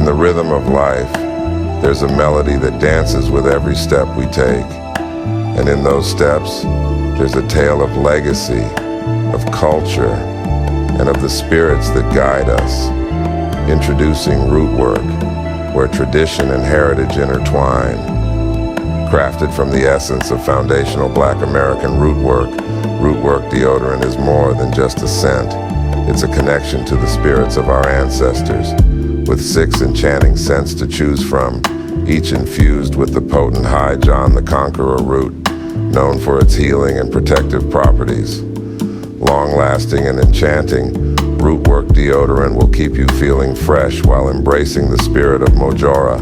In the rhythm of life, there's a melody that dances with every step we take. And in those steps, there's a tale of legacy, of culture, and of the spirits that guide us. Introducing Root Work, where tradition and heritage intertwine. Crafted from the essence of foundational Black American root work deodorant is more than just a scent. It's a connection to the spirits of our ancestors, with 6 enchanting scents to choose from, each infused with the potent High John the Conqueror root, known for its healing and protective properties. Long-lasting and enchanting, Rootwork deodorant will keep you feeling fresh while embracing the spirit of Mojora,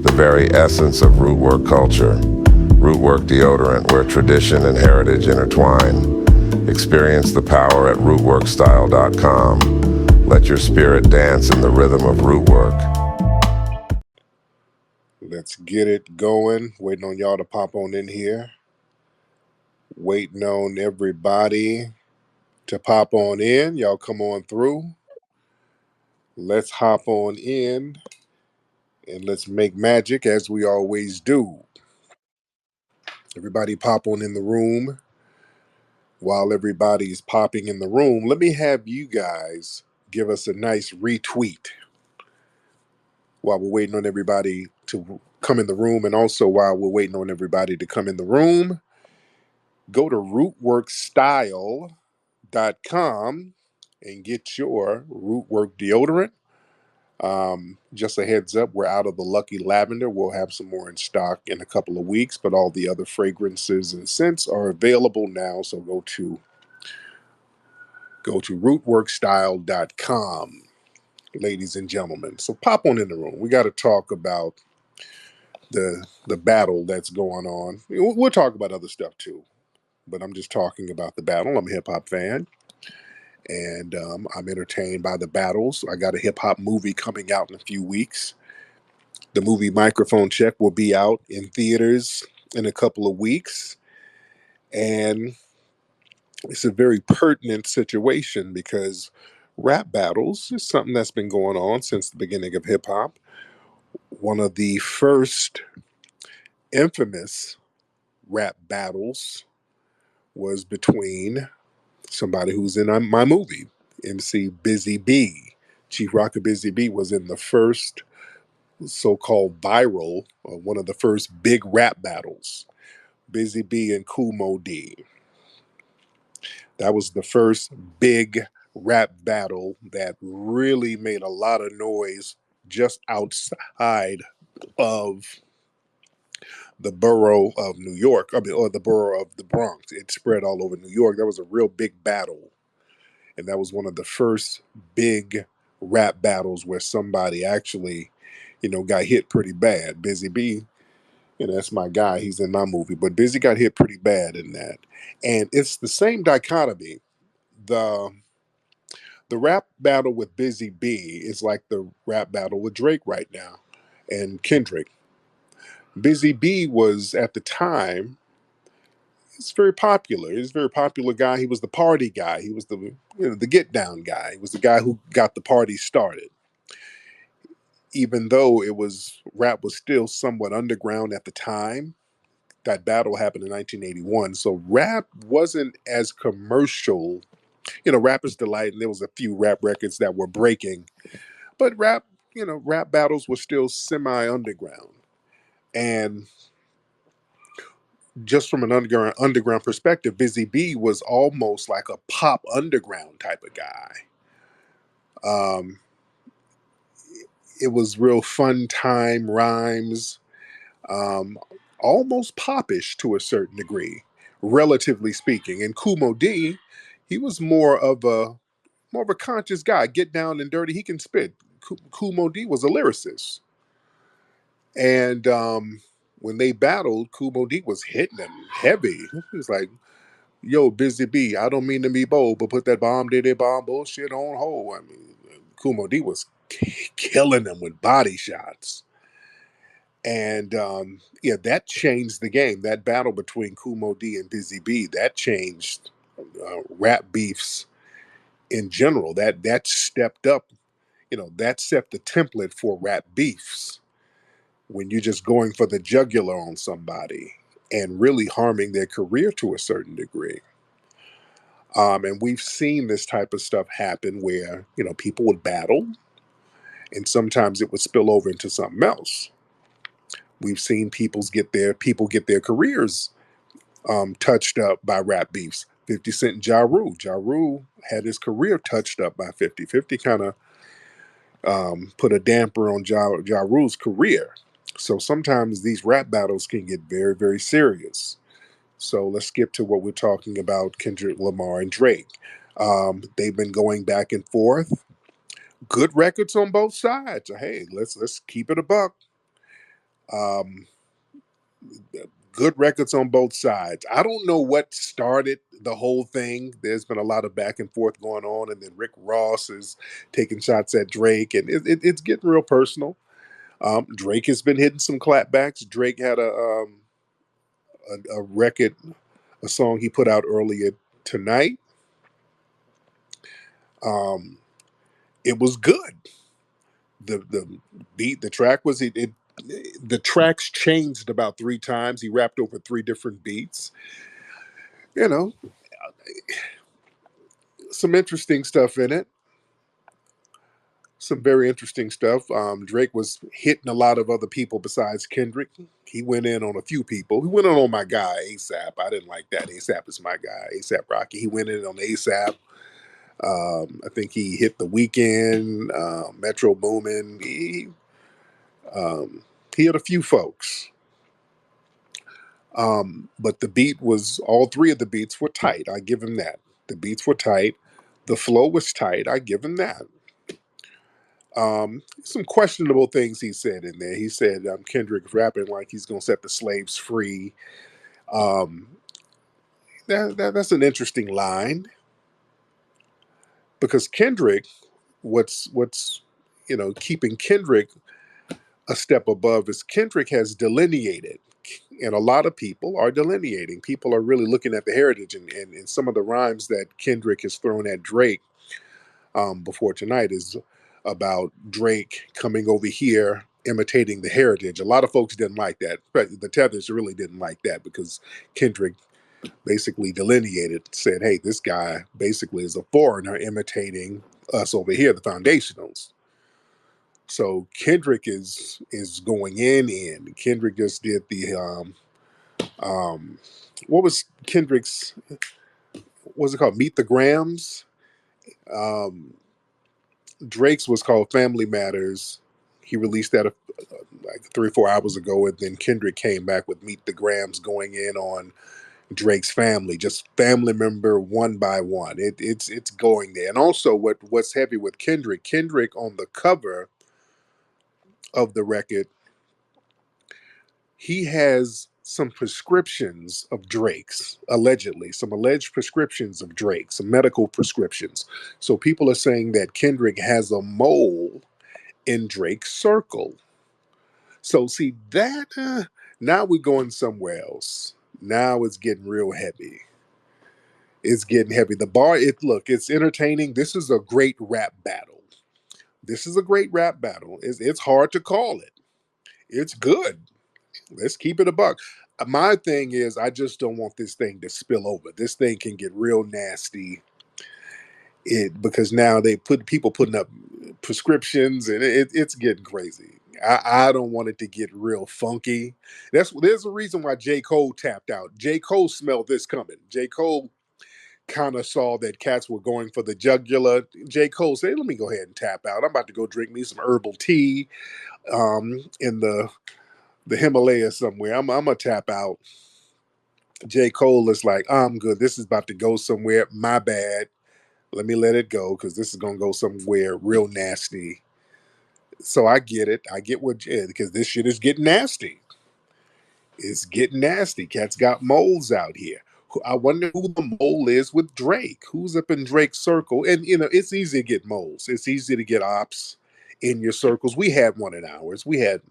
the very essence of Rootwork culture. Rootwork deodorant, where tradition and heritage intertwine. Experience the power at rootworkstyle.com. Let your spirit dance in the rhythm of Rootwork. Let's get it going. Waiting on y'all to pop on in here. Waiting on everybody to pop on in. Y'all come on through. Let's hop on in and let's make magic as we always do. Everybody pop on in the room. While everybody's popping in the room, let me have you guys give us a nice retweet while we're waiting on everybody to come in the room. And also while we're waiting on everybody to come in the room, go to rootworkstyle.com and get your Rootwork deodorant. Just a heads up, we're out of the Lucky Lavender. We'll have some more in stock in a couple of weeks, but all the other fragrances and scents are available now. So go to rootworkstyle.com, ladies and gentlemen. So pop on in the room. We got to talk about the battle that's going on. We'll talk about other stuff too, but I'm just talking about the battle. I'm a hip hop fan, and I'm entertained by the battles. I got a hip hop movie coming out in a few weeks. The movie Microphone Check will be out in theaters in a couple of weeks, and it's a very pertinent situation because rap battles is something that's been going on since the beginning of hip hop. One of the first infamous rap battles was between somebody who's in my movie, MC Busy B. Chief Rocker Busy B was in the first so-called viral, one of the first big rap battles, Busy B and Kool Moe Dee. That was the first big rap battle that really made a lot of noise just outside of the borough of New York, or the borough of the Bronx. It spread all over New York. That was a real big battle. And that was one of the first big rap battles where somebody actually, got hit pretty bad. Busy B, that's my guy. He's in my movie. But Busy got hit pretty bad in that. And it's the same dichotomy. The rap battle with Busy B is like the rap battle with Drake right now and Kendrick. Busy B was at the time, he's very popular. He's a very popular guy. He was the party guy. He was the the get down guy. He was the guy who got the party started. Even though rap was still somewhat underground at the time, that battle happened in 1981. So rap wasn't as commercial. Rapper's Delight, and there was a few rap records that were breaking, but rap battles were still semi underground. And just from an underground perspective, Busy B was almost like a pop underground type of guy. Um, it was real fun time rhymes, um, almost popish to a certain degree, relatively speaking. And Kool Moe Dee, he was more of a conscious guy. Get down and dirty, he can spit. Kool Moe Dee was a lyricist, and when they battled, Kool Moe Dee was hitting him heavy. He was like, "Yo, Busy B, I don't mean to be bold, but put that bomb diddy bomb bullshit on hold." I mean, Kool Moe Dee was killing them with body shots. And that changed the game. That battle between Kool Moe Dee and Busy B, that changed rap beefs in general. That stepped up, that set the template for rap beefs when you're just going for the jugular on somebody and really harming their career to a certain degree. And we've seen this type of stuff happen where, people would battle and sometimes it would spill over into something else. We've seen people get their careers touched up by rap beefs. 50 Cent and Ja Rule. Ja Rule had his career touched up by 50. 50 kind of put a damper on ja Rule's career. So sometimes these rap battles can get very, very serious. So let's skip to what we're talking about, Kendrick Lamar and Drake. They've been going back and forth. Good records on both sides. Hey, let's keep it a buck. Um, good records on both sides. I don't know what started the whole thing. There's been a lot of back and forth going on, and then Rick Ross is taking shots at Drake, and it's getting real personal. Drake has been hitting some clapbacks. Drake had a record, a song he put out earlier tonight. Um, it was good. The beat, the track was it. The tracks changed about 3 times. He rapped over 3 different beats. You know, some interesting stuff in it. Some very interesting stuff. Drake was hitting a lot of other people besides Kendrick. He went in on a few people. He went in on my guy ASAP. I didn't like that. ASAP is my guy. ASAP Rocky. He went in on ASAP. I think he hit the Weekend, Metro Boomin. He hit a few folks. But the beat was, all 3 of the beats were tight. I give him that. The beats were tight. The flow was tight. I give him that. Some questionable things he said in there. He said Kendrick rapping like he's going to set the slaves free. Um, that's an interesting line because Kendrick, what's keeping Kendrick a step above is Kendrick has delineated, and a lot of people are delineating. People are really looking at the heritage, and some of the rhymes that Kendrick has thrown at Drake before tonight is about Drake coming over here imitating the heritage. A lot of folks didn't like that. But the Tethers really didn't like that because Kendrick basically delineated, said, hey, this guy basically is a foreigner imitating us over here, the foundationals. So Kendrick is going in. Kendrick just did the what was Kendrick's, what's it called? Meet the Grams. Um, Drake's was called Family Matters. He released that like 3 or 4 hours ago, and then Kendrick came back with Meet the Grams, going in on Drake's family, just family member one by one. It's going there, and also what's heavy with Kendrick. Kendrick on the cover of the record, he has some prescriptions of Drake's, allegedly, some alleged prescriptions of Drake, some medical prescriptions. So people are saying that Kendrick has a mole in Drake's circle. So see that now we're going somewhere else. Now it's getting real heavy. It's getting heavy. The bar, it's entertaining. This is a great rap battle. This is a great rap battle. It's hard to call it. It's good. Let's keep it a buck. My thing is, I just don't want this thing to spill over. This thing can get real nasty. Because now they put people putting up prescriptions, and it's getting crazy. I don't want it to get real funky. There's a reason why J. Cole tapped out. J. Cole smelled this coming. J. Cole kind of saw that cats were going for the jugular. J. Cole said, "Let me go ahead and tap out. I'm about to go drink me some herbal tea in the Himalayas somewhere. I'm gonna tap out." J. Cole is like, "I'm good. This is about to go somewhere. My bad. Let me let it go because this is gonna go somewhere real nasty." So I get it. I get what, because this shit is getting nasty. It's getting nasty. Cats got moles out here. I wonder who the mole is with Drake. Who's up in Drake's circle? And it's easy to get moles. It's easy to get ops in your circles. We had one in ours. We had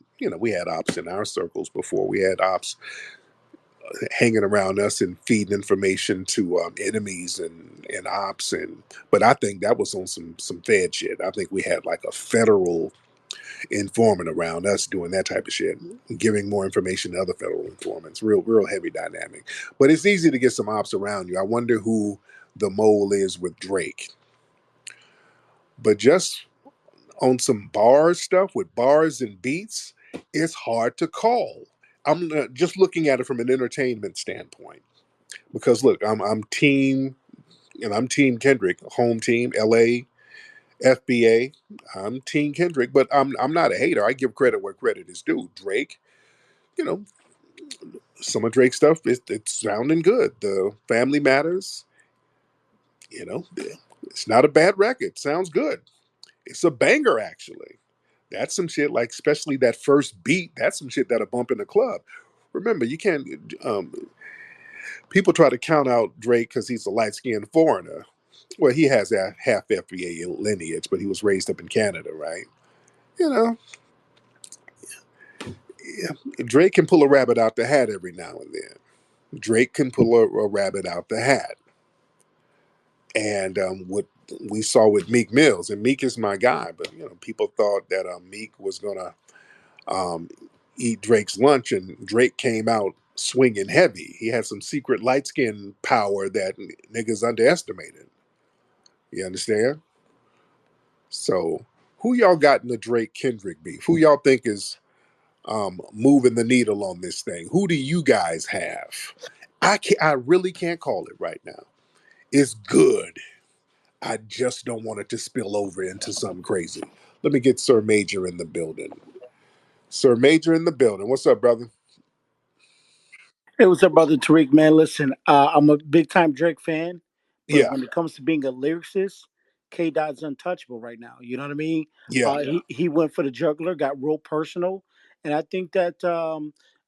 ops in our circles before. We had ops hanging around us and feeding information to enemies and ops. And but I think that was on some Fed shit. I think we had like a federal informant around us doing that type of shit, giving more information to other federal informants. Real heavy dynamic. But it's easy to get some ops around you. I wonder who the mole is with Drake. But just on some bars stuff with bars and beats, it's hard to call. I'm just looking at it from an entertainment standpoint because look, I'm team Kendrick, home team, LA, FBA. I'm team Kendrick, but I'm not a hater. I give credit where credit is due. Drake, you know, some of Drake's stuff it's sounding good. The Family Matters, it's not a bad record. Sounds good. It's a banger actually. That's some shit like, especially that first beat. That's some shit that'll bump in the club. Remember, you can't. People try to count out Drake because he's a light skinned foreigner. Well, he has that half FBA lineage, but he was raised up in Canada, right? You know, yeah, Drake can pull a rabbit out the hat every now and then. Drake can pull a rabbit out the hat. And what we saw with Meek Mills, and Meek is my guy, but people thought that Meek was gonna um, eat Drake's lunch, and Drake came out swinging heavy. He had some secret light skin power that niggas underestimated. You understand? So, who y'all got in the Drake Kendrick beef? Who y'all think is moving the needle on this thing? Who do you guys have? I really can't call it right now. It's good. I just don't want it to spill over into something crazy. Let me get Sir Major in the building. Sir Major in the building. What's up, brother? Hey, what's up, brother Tariq? Man, listen, I'm a big time Drake fan, but Yeah, when it comes to being a lyricist, K Dot's untouchable right now. You know what I mean? yeah, He went for the juggler, got real personal, and I think that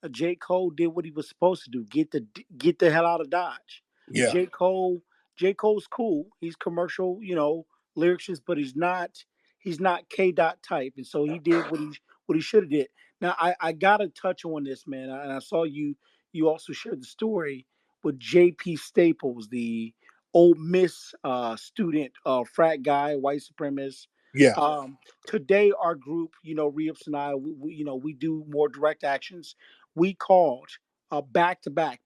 J Cole did what he was supposed to do: get the hell out of Dodge. yeah, J Cole J Cole's cool. He's commercial, lyricist, but he's not K Dot type, and so he did what he should have did. Now I gotta touch on this, man, and I saw you also shared the story with J.P. Staples, the old Miss student, frat guy, white supremacist. yeah, Um, Today, our group, Reeps and I, we do more direct actions. We called back to back,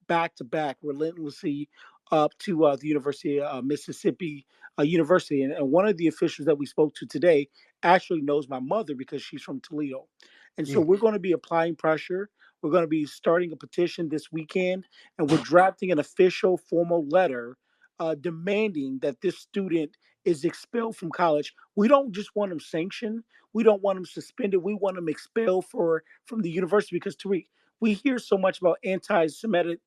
relentlessly up to the University of Mississippi University, and one of the officials that we spoke to today actually knows my mother because she's from Toledo, and so mm, we're going to be applying pressure. We're going to be starting a petition this weekend, and we're drafting an official formal letter demanding that this student is expelled from college. We don't just want him sanctioned. We don't want him suspended. We want him expelled from the university because Tariq, we hear so much about anti-Semitic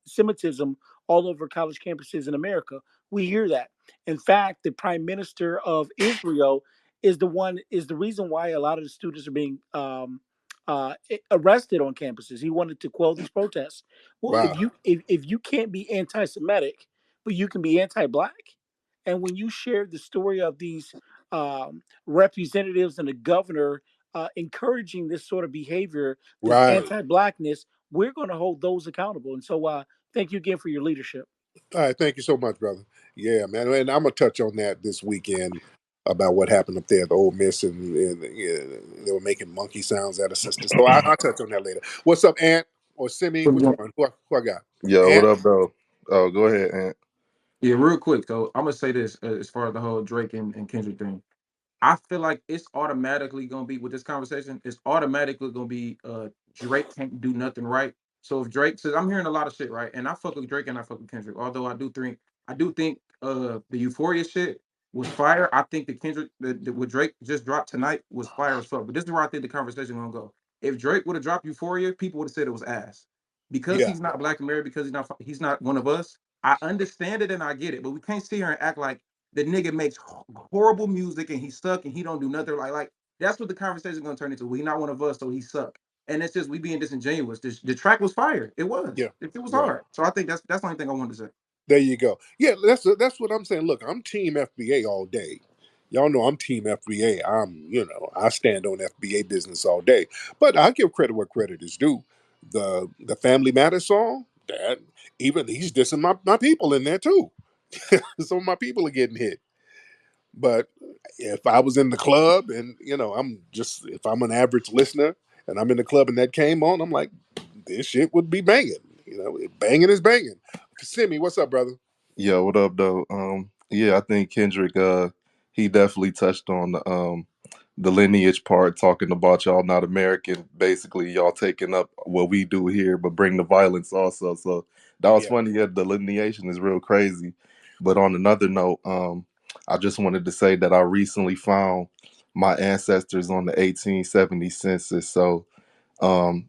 Semitism all over college campuses in America. We hear that. In fact, the Prime Minister of Israel is the reason why a lot of the students are being arrested on campuses. He wanted to quell these protests. Well, wow, if you can't be anti-Semitic, but you can be anti-black, and when you share the story of these representatives and the governor encouraging this sort of behavior, this right. anti-blackness, we're going to hold those accountable. And so, thank you again for your leadership. All right, thank you so much, brother. Yeah, man, and I'm gonna touch on that this weekend about what happened up there at the Ole Miss, and yeah, they were making monkey sounds at a sister. So I'll touch on that later. What's up, Ant or Simi? Which one? Who I got? Yo, what Ant? up, though? Oh, go ahead, Ant. Yeah, real quick though, I'm gonna say this as far as the whole Drake and Kendrick thing. I feel like it's automatically gonna be with this conversation. It's automatically gonna be Drake can't do nothing right. So if Drake says, I'm hearing a lot of shit right, and I fuck with Drake and I fuck with Kendrick. Although I do think the Euphoria shit was fire. I think the Kendrick what Drake just dropped tonight was fire as fuck. But this is where I think the conversation gonna go. If Drake would have dropped Euphoria, people would have said it was ass because Yeah, he's not Black American, because he's not one of us. I understand it and I get it, but we can't sit here and act like the nigga makes horrible music and he suck and he don't do nothing like that's what the conversation is gonna turn into. Well, he not one of us, so he suck. And it's just we being disingenuous. The track was fire. It was. yeah, It was right. hard. So I think that's the only thing I wanted to say. There you go. Yeah, that's what I'm saying. Look, I'm Team FBA all day. Y'all know I'm Team FBA. I stand on FBA business all day. But I give credit where credit is due. The Family Matters song, that. Even he's dissing my people in there too. Some of my people are getting hit. But if I was in the club and if I'm an average listener and I'm in the club and that came on, I'm like, this shit would be banging. Banging is banging. Simi, what's up, brother? Yo, what up, though? Yeah, I think Kendrick, he definitely touched on the lineage part, talking about y'all not American, basically y'all taking up what we do here, but bring the violence also. So that was Yeah. funny. Yeah, the delineation is real crazy. But on another note, I just wanted to say that I recently found my ancestors on the 1870 census. So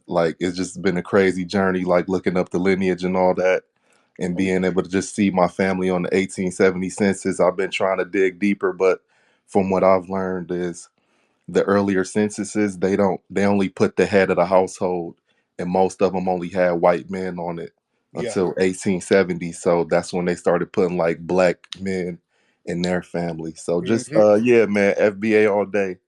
like it's just been a crazy journey, like looking up the lineage and all that, and being able to just see my family on the 1870 census. I've been trying to dig deeper, but from what I've learned is the earlier censuses, they only put the head of the household, and most of them only had white men on it Yeah. until 1870. So that's when they started putting like black men in their family. So just Hmm. yeah, man, FBA all day.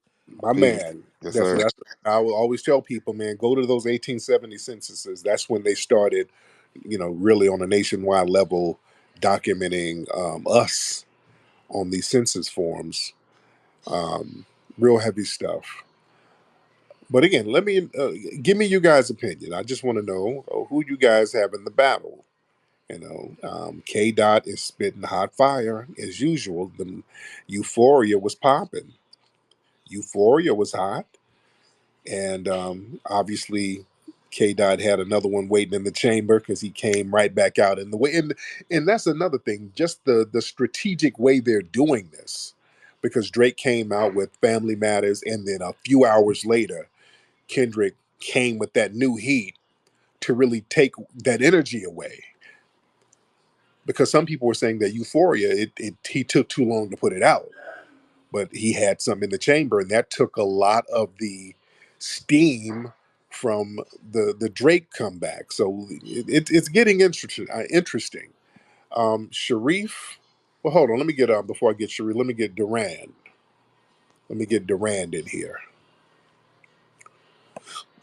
My Peace. man. Yes, That's sir. that's I will always tell people, man, go to those 1870 censuses. That's when they started, really on a nationwide level documenting us on these census forms. Um, Real heavy stuff. But again, let me give me you guys' opinion. I just want to know who you guys have in the battle. K Dot is spitting hot fire as usual. The Euphoria was popping. Euphoria was hot, and obviously K Dot had another one waiting in the chamber because he came right back out in the way. And that's another thing, just the strategic way they're doing this, because Drake came out with Family Matters, and then a few hours later, Kendrick came with that new heat to really take that energy away. Because some people were saying that Euphoria, he took too long to put it out, but he had something in the chamber, and that took a lot of the steam from the Drake comeback. So it's getting interesting. Interesting. Sharif. Well, hold on. Let me get before I get Sharif. Let me get Durand. Let me get Durand in here.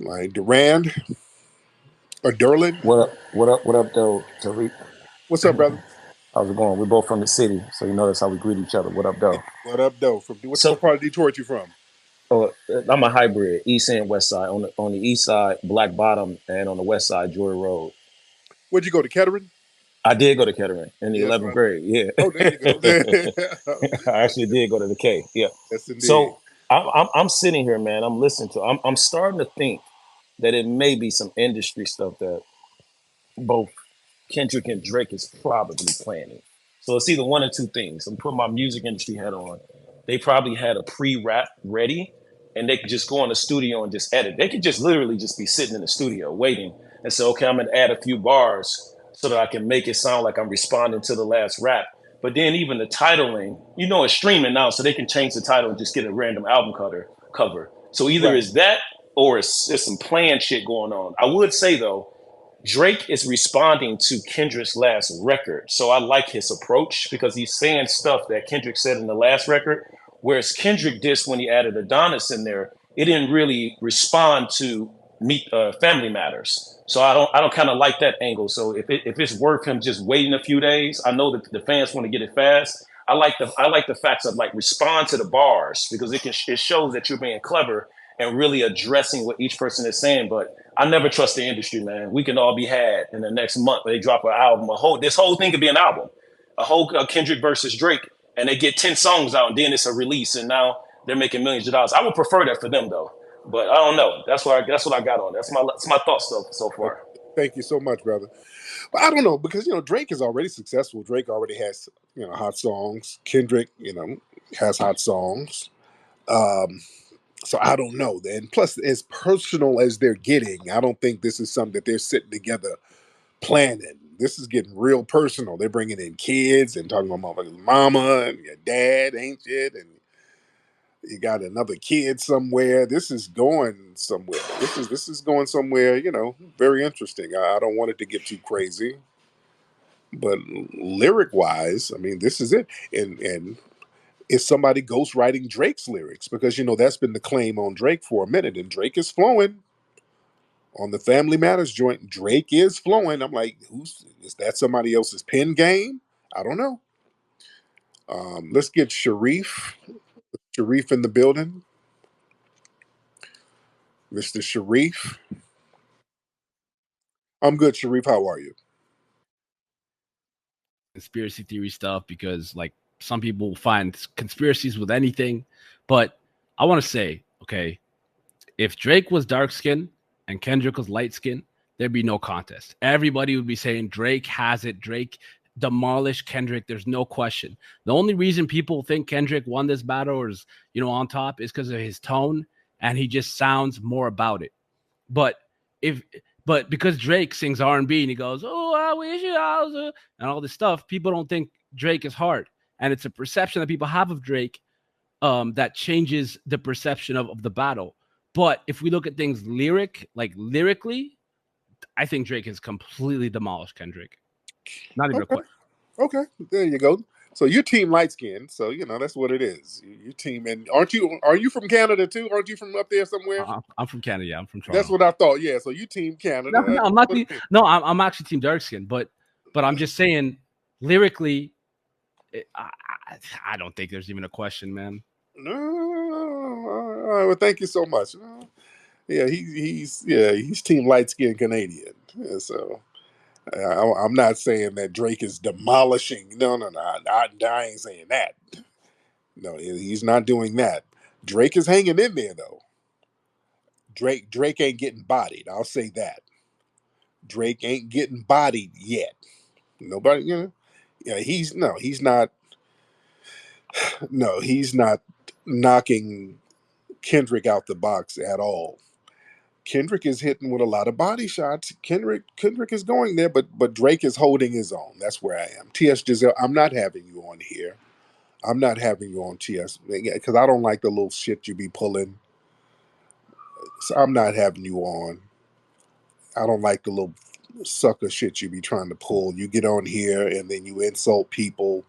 All right, Durand or Derlin. What up? What up? What up, though, Tariq? What's up, brother? How's it going? We're both from the city, so you know that's how we greet each other. What up, Hey, though? what up, though? From what So, part of Detroit you from? I'm a hybrid, east and west side. On the east side, Black Bottom, and on the west side, Joy Road. Where'd you go to Kettering? I did go to Kettering in the Yes, 11th right. grade. Yeah, Oh, there you go. I actually did go to the K. Yeah. Yes, indeed. So I'm sitting here, man. I'm listening to. I'm starting to think that it may be some industry stuff that both Kendrick and Drake is probably planning. So it's either one or two things. I'm putting my music industry hat on. They probably had a pre-rap ready, and they could just go in the studio and just edit. They could just literally just be sitting in the studio waiting and say, okay, I'm gonna add a few bars so that I can make it sound like I'm responding to the last rap. But then even the titling, it's streaming now, so they can change the title and just get a random album cover. So either Right. it's that or it's some planned shit going on. I would say though, Drake is responding to Kendrick's last record. So I like his approach because he's saying stuff that Kendrick said in the last record. Whereas Kendrick dissed when he added Adonis in there, it didn't really respond to Family Matters. So I don't kind of like that angle. So if it's worth him just waiting a few days, I know that the fans want to get it fast. I like the facts of like respond to the bars because it shows that you're being clever and really addressing what each person is saying. But I never trust the industry, man. We can all be had in the next month. They drop an album. This whole thing could be an album, a whole Kendrick versus Drake, and they get 10 songs out, and then it's a release, and now they're making millions of dollars. I would prefer that for them though, but I don't know. That's what I got on. That's my thoughts so Okay. far. Thank you so much, brother. But I don't know because Drake is already successful. Drake already has hot songs. Kendrick has hot songs. Um, so I don't know. And plus, as personal as they're getting, I don't think this is something that they're sitting together planning. This is getting real personal. They're bringing in kids and talking about motherfucker's mama and your dad ain't shit, and you got another kid somewhere. This is going somewhere. This is going somewhere. Very interesting. I don't want it to get too crazy, but lyric wise, I mean, this is it. And is somebody ghostwriting Drake's lyrics because that's been the claim on Drake for a minute, and Drake is flowing. On the Family Matters joint, Drake is flowing. I'm like, is that somebody else's pen game? I don't know. Let's get Sharif in the building. Mr. Sharif. I'm good, Sharif. How are you? Conspiracy theory stuff because like some people find conspiracies with anything, but I want to say, okay, if Drake was dark skinned and Kendrick was light skinned, there'd be no contest. Everybody would be saying Drake has it. Drake demolished Kendrick. There's no question. The only reason people think Kendrick won this battle or is, on top is because of his tone and he just sounds more about it. But because Drake sings R&B and he goes, "Oh, I wish I was," and all this stuff, people don't think Drake is hard, and it's a perception that people have of Drake that changes the perception of the battle. But if we look at things lyrically, I think Drake has completely demolished Kendrick. Not even a question. Okay, there you go. So your team light skinned, so that's what it is. Your team, and are you from Canada too? Aren't you from up there somewhere? I'm from Canada. Yeah, I'm from Toronto. That's what I thought. Yeah, so you team Canada. No, I'm not. I'm actually team dark skin, but I'm just saying lyrically, I don't think there's even a question, man. No, all right, well, thank you so much. Yeah, he's team light skinned Canadian. Yeah, so I'm not saying that Drake is demolishing. No, I ain't saying that. No, he's not doing that. Drake is hanging in there though. Drake ain't getting bodied. I'll say that. Drake ain't getting bodied yet. Nobody, yeah, he's not. No, he's not knocking Kendrick out the box at all. Kendrick is hitting with a lot of body shots. Kendrick is going there, but Drake is holding his own. That's where I am. T.S. Giselle, I'm not having you on here. I'm not having you on TS because I don't like the little shit you be pulling. So I'm not having you on. I don't like the little sucker shit you be trying to pull. You get on here and then you insult people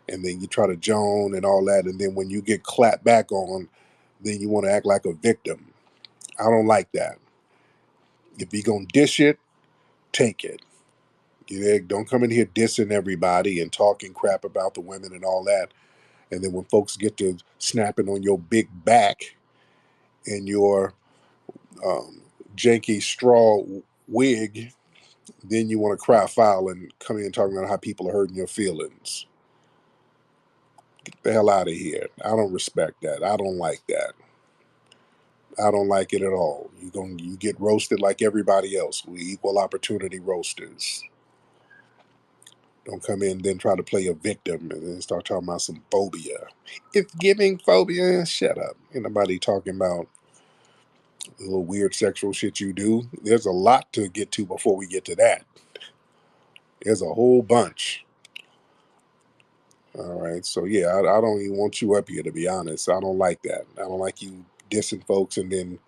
and then you try to joan and all that. And then when you get clapped back on, then you want to act like a victim. I don't like that. If you going to dish it, take it. Don't come in here dissing everybody and talking crap about the women and all that. And then when folks get to snapping on your big back and your janky straw wig, then you want to cry foul and come in talking about how people are hurting your feelings. Get the hell out of here. I don't respect that. I don't like that. I don't like it at all. You get roasted like everybody else. We equal opportunity roasters. Don't come in and then try to play a victim and then start talking about some phobia. It's giving phobia. Shut up. Ain't nobody talking about the little weird sexual shit you do. There's a lot to get to before we get to that. There's a whole bunch. All right. So, yeah, I don't even want you up here, to be honest. I don't like that. I don't like you dissing folks and then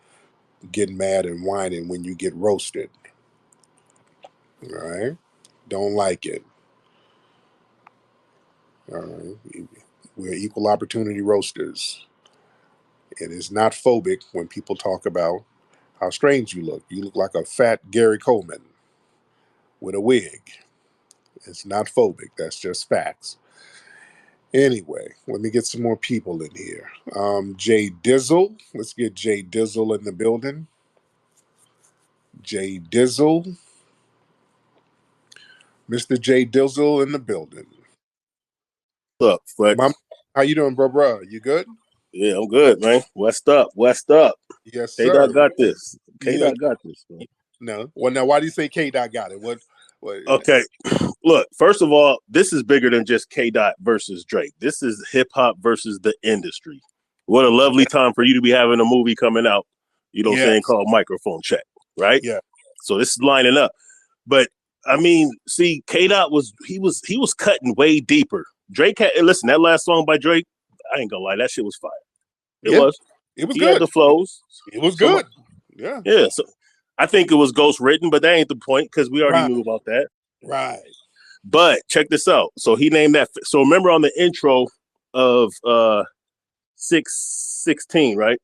getting mad and whining when you get roasted. All right. Don't like it. All right. We're equal opportunity roasters. It is not phobic when people talk about how strange you look. You look like a fat Gary Coleman with a wig. It's not phobic. That's just facts. Anyway, let me get some more people in here. Jay Dizzle. Let's get Jay Dizzle in the building. Jay Dizzle. Mr. Jay Dizzle in the building. What's up, Flex? How you doing, bro? You good? Yeah, I'm good, man. West up. Yes, K sir. Dot got this. K Dot got this, man. No. Well, now, why do you say K Dot got it? What? Okay. Look, first of all, this is bigger than just K Dot versus Drake. This is hip hop versus the industry. What a lovely time for you to be having a movie coming out, saying, called Microphone Check, right? Yeah. So this is lining up. But I mean, see, K Dot was cutting way deeper. Drake listen, that last song by Drake, I ain't gonna lie, that shit was fire. It was good. He had the flows. It was good. Yeah. Yeah. So I think it was ghost written, but that ain't the point because we already knew about that. Right. But check this out. So he named that. So remember on the intro of 616, right?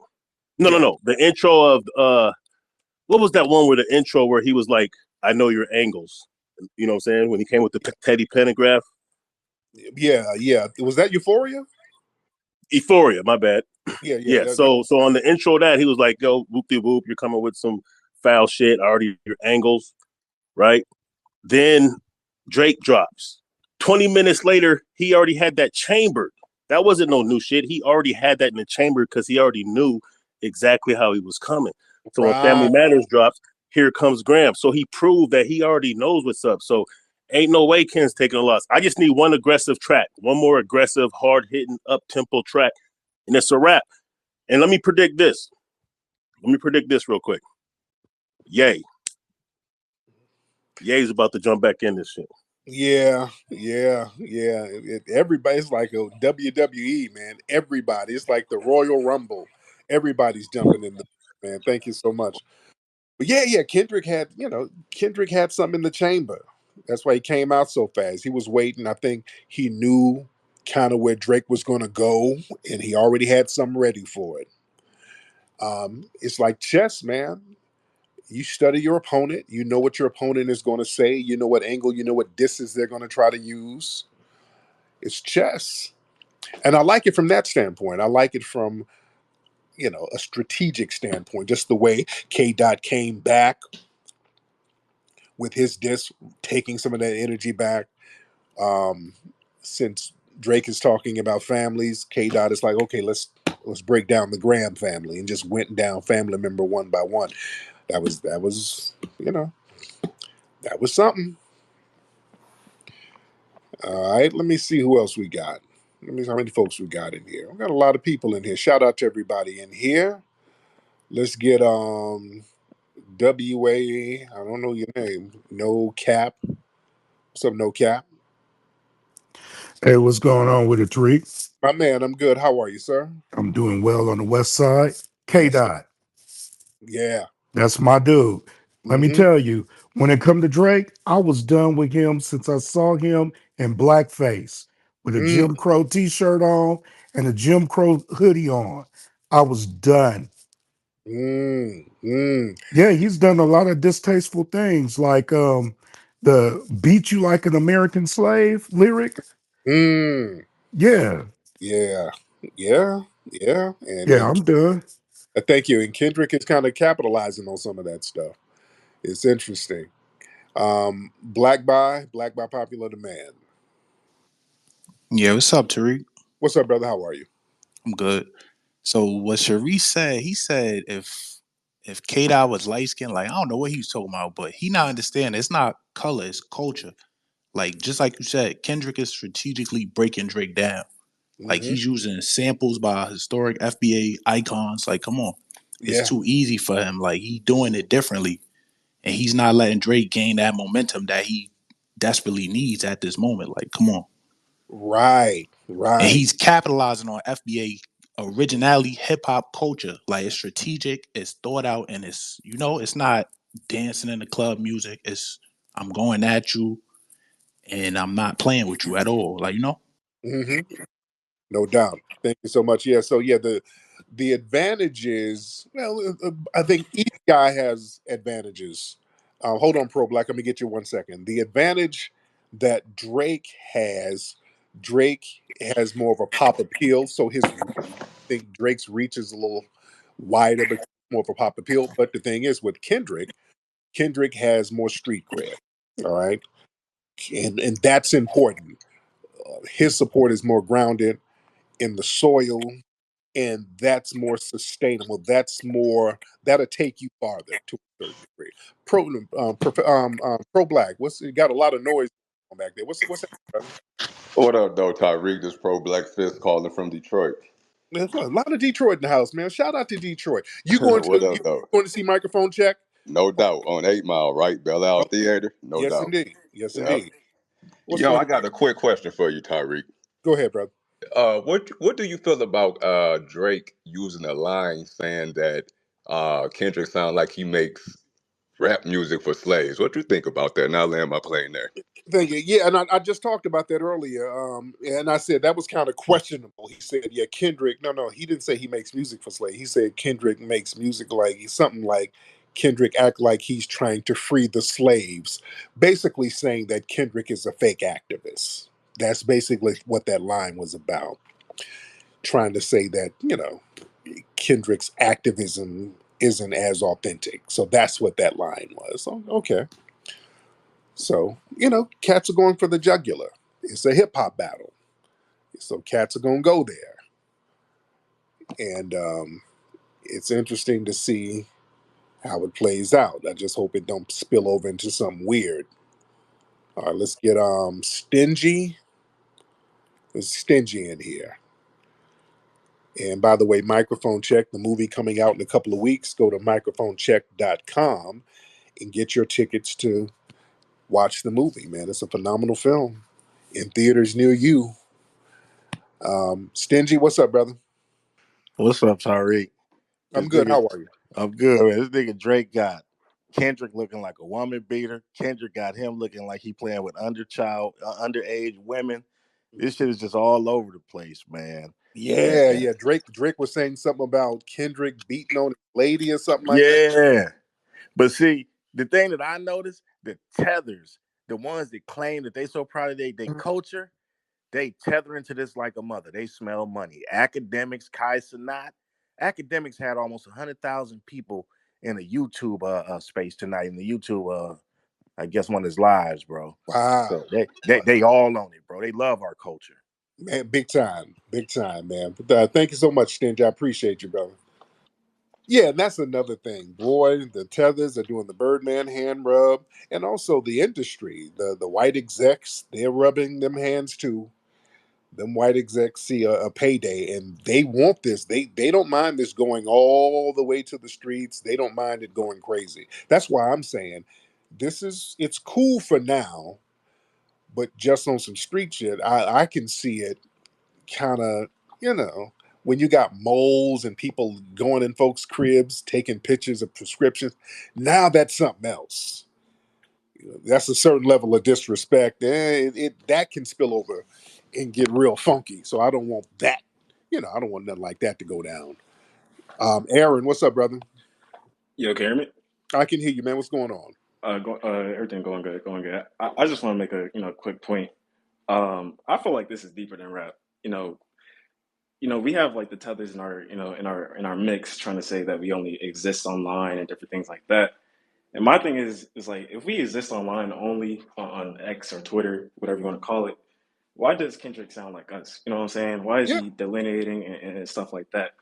No. The intro of what was that one where the intro where he was like, "I know your angles." You know what I'm saying? When he came with the Teddy Pendergraph. Yeah. Was that Euphoria? Euphoria, my bad. Yeah. Yeah. So on the intro of that, he was like, "Yo, whoop de whoop, you're coming with some foul shit. I already your angles, right?" Then Drake drops. 20 minutes later, he already had that chambered. That wasn't no new shit. He already had that in the chamber because he already knew exactly how he was coming. So when Family Right. Matters drops, here comes Graham. So he proved that he already knows what's up. So ain't no way Ken's taking a loss. I just need one aggressive track, one more aggressive, hard hitting, up tempo track, and it's a wrap. And let me predict this. Real quick. Yay. Ye's about to jump back in this shit. Yeah. Everybody's like a WWE, man. Everybody. It's like the Royal Rumble. Everybody's jumping in the man. Thank you so much. But yeah. Kendrick had something in the chamber. That's why he came out so fast. He was waiting. I think he knew kind of where Drake was going to go, and he already had something ready for it. It's like chess, man. You study your opponent. You know what your opponent is going to say. You know what angle. You know what disses they're going to try to use. It's chess, and I like it from that standpoint. I like it from a strategic standpoint. Just the way K. Dot came back with his disc, taking some of that energy back. Um, since Drake is talking about families, K. Dot is like, okay, let's break down the Graham family, and just went down family member one by one. That was something. All right, let me see who else we got. Let me see how many folks we got in here. We got a lot of people in here. Shout out to everybody in here. Let's get WA. I don't know your name. No Cap. What's up, No Cap? Hey, what's going on with it, Tariq? My man, I'm good. How are you, sir? I'm doing well on the west side. K Yes. Dot, Yeah. that's my dude. Let me Mm-hmm. tell you, when it come to Drake, I was done with him since I saw him in blackface with a Mm, Jim Crow t-shirt on and a Jim Crow hoodie on. I was done. mm, mm, Yeah, he's done a lot of distasteful things like the beat you like an American slave lyric. mm. Yeah, Yeah. Yeah. yeah, And I'm done. thank you. And Kendrick is kind of capitalizing on some of that stuff. It's interesting. Black by popular demand. Yeah, what's up, Tariq? What's up, brother? How are you? I'm good. So what Sharice said, he said if K Dot was light skinned, like I don't know what he was talking about, but he not understand it's not color, it's culture. Like just like you said, Kendrick is strategically breaking Drake down. Like Mm-hmm. he's using samples by historic FBA icons. Like, come on. It's Yeah. too easy for him. Like he doing it differently. And he's not letting Drake gain that momentum that he desperately needs at this moment. Like, come on. Right. And Right. he's capitalizing on FBA originality, hip hop culture. Like it's strategic, it's thought out, and it's not dancing in the club music. It's I'm going at you and I'm not playing with you at all. Mm-hmm. No doubt. Thank you so much. Yeah. So yeah, the advantages. Well, I think each guy has advantages. Hold on, Pro Black. Let me get you 1 second. The advantage that Drake has more of a pop appeal. So I think Drake's reach is a little wider, but more of a pop appeal. But the thing is, with Kendrick has more street cred. All right, and that's important. His support is more grounded in the soil, and that's more sustainable. That'll take you farther to a certain degree. Pro Black. What's you got a lot of noise back there? What's that, brother? What up, though, Tariq? This pro black fist calling from Detroit. There's a lot of Detroit in the house, man. Shout out to Detroit. What You up, though? going to see microphone check? No doubt on 8 Mile, right? Bell Out Okay. Theater? No Yes, doubt. indeed. Yes, Yep. indeed. What's Yo, going I on? got a quick question for you, Tariq. Go ahead, brother. What do you feel about Drake using a line saying that Kendrick sound like he makes rap music for slaves? What you think about that? Now land my plane there. Thank you. Yeah, and I just talked about that earlier. And I said that was kind of questionable. He said, "Yeah, Kendrick." No, he didn't say he makes music for slave. He said Kendrick makes music like something like Kendrick act like he's trying to free the slaves, basically saying that Kendrick is a fake activist. That's basically what that line was about. Trying to say that, Kendrick's activism isn't as authentic. So that's what that line was. So, okay. So, cats are going for the jugular. It's a hip hop battle. So cats are going to go there. And it's interesting to see how it plays out. I just hope it don't spill over into something weird. All right, let's get Stingy. There's Stingy in here. And by the way, Microphone Check, the movie coming out in a couple of weeks. Go to microphonecheck.com and get your tickets to watch the movie, man. It's a phenomenal film in theaters near you. Stingy, what's up, brother? What's up, Tariq? I'm This good. nigga, How are you? I'm good, man. This nigga Drake got Kendrick looking like a woman beater. Kendrick got him looking like he playing with underage women. This shit is just all over the place, man. Yeah, yeah. Drake was saying something about Kendrick beating on his lady or something like that. Yeah. But see, the thing that I noticed, the tethers, the ones that claim that they so proud of their culture, they tether into this like a mother. They smell money. Academics, Kai Sanat. Academics had almost 100,000 people in a YouTube space tonight. In the YouTube, I guess one of his lives, bro. Wow. So they all on it, bro. They love our culture. Man, big time, man. But thank you so much, Stingy. I appreciate you, brother. Yeah, and that's another thing. Boy, the tethers are doing the Birdman hand rub, and also the industry, the white execs, they're rubbing them hands too. Them white execs see a payday, and they want this. They don't mind this going all the way to the streets. They don't mind it going crazy. That's why I'm saying it's cool for now, but just on some street shit, I can see it kind of, when you got moles and people going in folks' cribs, taking pictures of prescriptions, now that's something else. That's a certain level of disrespect. That can spill over and get real funky. So I don't want that. I don't want nothing like that to go down. Aaron, what's up, brother? Yo, can you hear me? I can hear you, man. What's going on? Everything going good, going good. I just want to make a quick point. I feel like this is deeper than rap. We have like the tethers in our in our mix trying to say that we only exist online and different things like that. And my thing is like if we exist online only on X or Twitter, whatever you want to call it, why does Kendrick sound like us? You know what I'm saying? Why is Yeah. he delineating and stuff like that?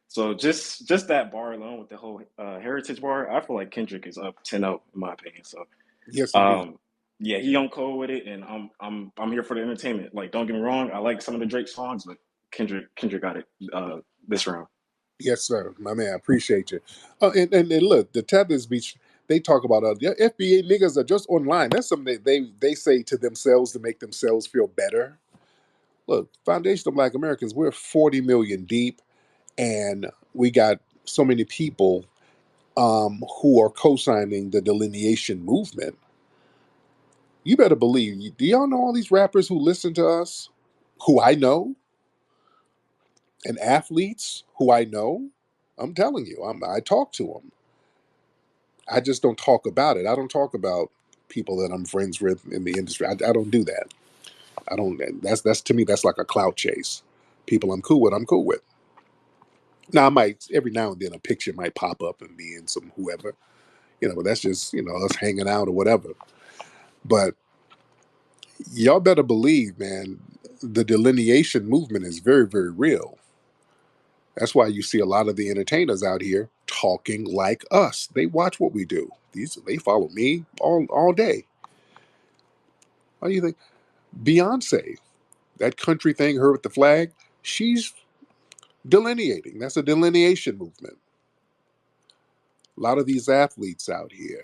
So just that bar alone with the whole heritage bar, I feel like Kendrick is up 10-0 in my opinion. So Yes, indeed. yeah, he on code with it, and I'm here for the entertainment. Like, don't get me wrong, I like some of the Drake songs, but Kendrick got it this round. Yes, sir. My man, I appreciate you. And look, the Tethers Beach, they talk about the FBA niggas are just online. That's something that they say to themselves to make themselves feel better. Look, Foundational Black Americans, we're 40 million deep, and we got so many people who are co-signing the Delineation Movement. You better believe. Do y'all know all these rappers who listen to us, who I know, and athletes who I know? I'm telling you, I talk to them. I just don't talk about it. I don't talk about people that I'm friends with in the industry. I don't do that. I don't. That's to me. That's like a clout chase. People I'm cool with, I'm cool with. Now I might every now and then a picture might pop up and be in some whoever, but that's just us hanging out or whatever. But y'all better believe, man, the delineation movement is very, very real. That's why you see a lot of the entertainers out here talking like us. They watch what we do. They follow me all day. What do you think? Beyonce, that country thing, her with the flag, she's delineating. That's a delineation movement. A lot of these athletes out here.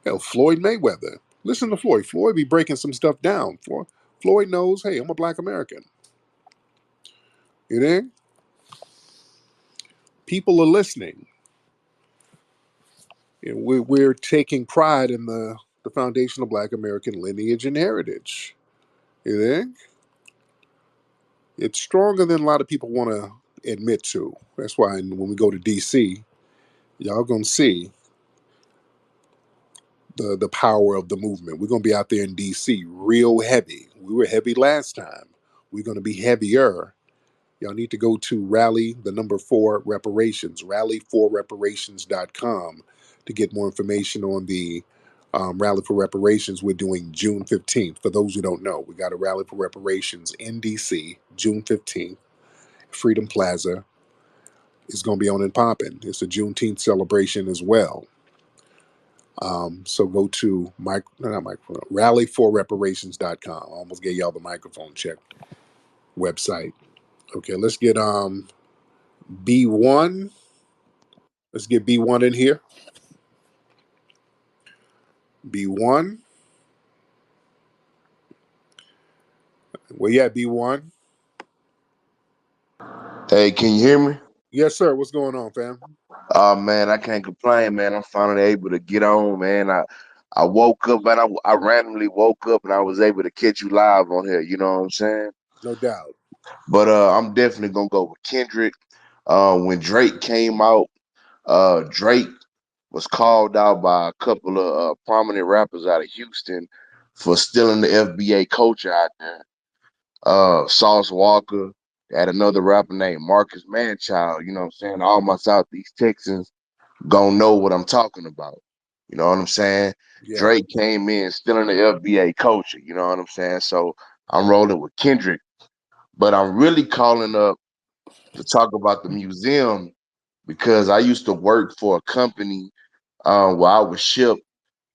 Hell, Floyd Mayweather. Listen to Floyd. Floyd be breaking some stuff down. Floyd knows, hey, I'm a black American. You know? People are listening. We're taking pride in the foundational black American lineage and heritage. You know? It's stronger than a lot of people want to admit to. That's why when we go to DC, Y'all gonna see the power of the movement. We're gonna be out there in DC real heavy. We were heavy last time. We're gonna be heavier. Y'all need to go to Rally, the number 4 reparations, rally4reparations.com to get more information on the Rally for Reparations we're doing June 15th. For those who don't know, we got a Rally for Reparations in DC, June 15th. Freedom Plaza is going to be on and popping. It's a Juneteenth celebration as well. So go to rally4reparations.com. I almost gave y'all the microphone check website. Okay, let's get B1. Let's get B1 in here. B1. Where you at, B1? Hey, can you hear me? Yes, sir. What's going on, fam? Oh man, I can't complain, man. I'm finally able to get on, man. I woke up and I randomly woke up and I was able to catch you live on here. You know what I'm saying? No doubt. But I'm definitely gonna go with Kendrick. When Drake came out, Drake was called out by a couple of prominent rappers out of Houston for stealing the FBA culture out there. Sauce Walker, had another rapper named Marcus Manchild. You know what I'm saying? All my Southeast Texans gonna know what I'm talking about. You know what I'm saying? Yeah. Drake came in stealing the FBA culture. You know what I'm saying? So I'm rolling with Kendrick, but I'm really calling up to talk about the museum because I used to work for a company where I would ship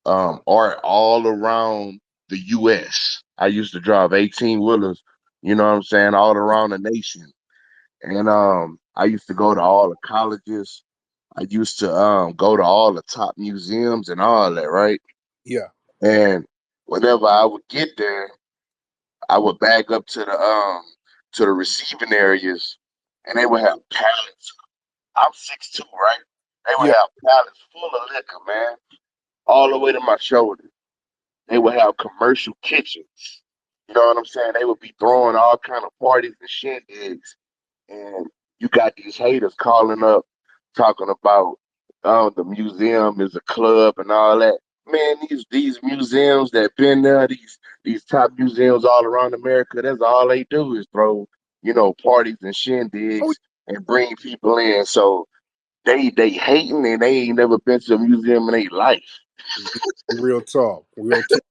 art all around the U.S. I used to drive 18 wheelers, you know what I'm saying, all around the nation. And I used to go to all the colleges. I used to go to all the top museums and all that, right? Yeah. And whenever I would get there, I would back up to the receiving areas, and they would have pallets. I'm 6'2", right? They would Yeah. have pallets full of liquor, man, all the way to my shoulder. They would have commercial kitchens. You know what I'm saying? They would be throwing all kind of parties and shindigs, and you got these haters calling up, talking about the museum is a club and all that. Man, these museums that been there, these top museums all around America, that's all they do is throw, parties and Oh, shindigs and bring people in. So they hating and they ain't never been to a museum in their life. real talk. Real talk.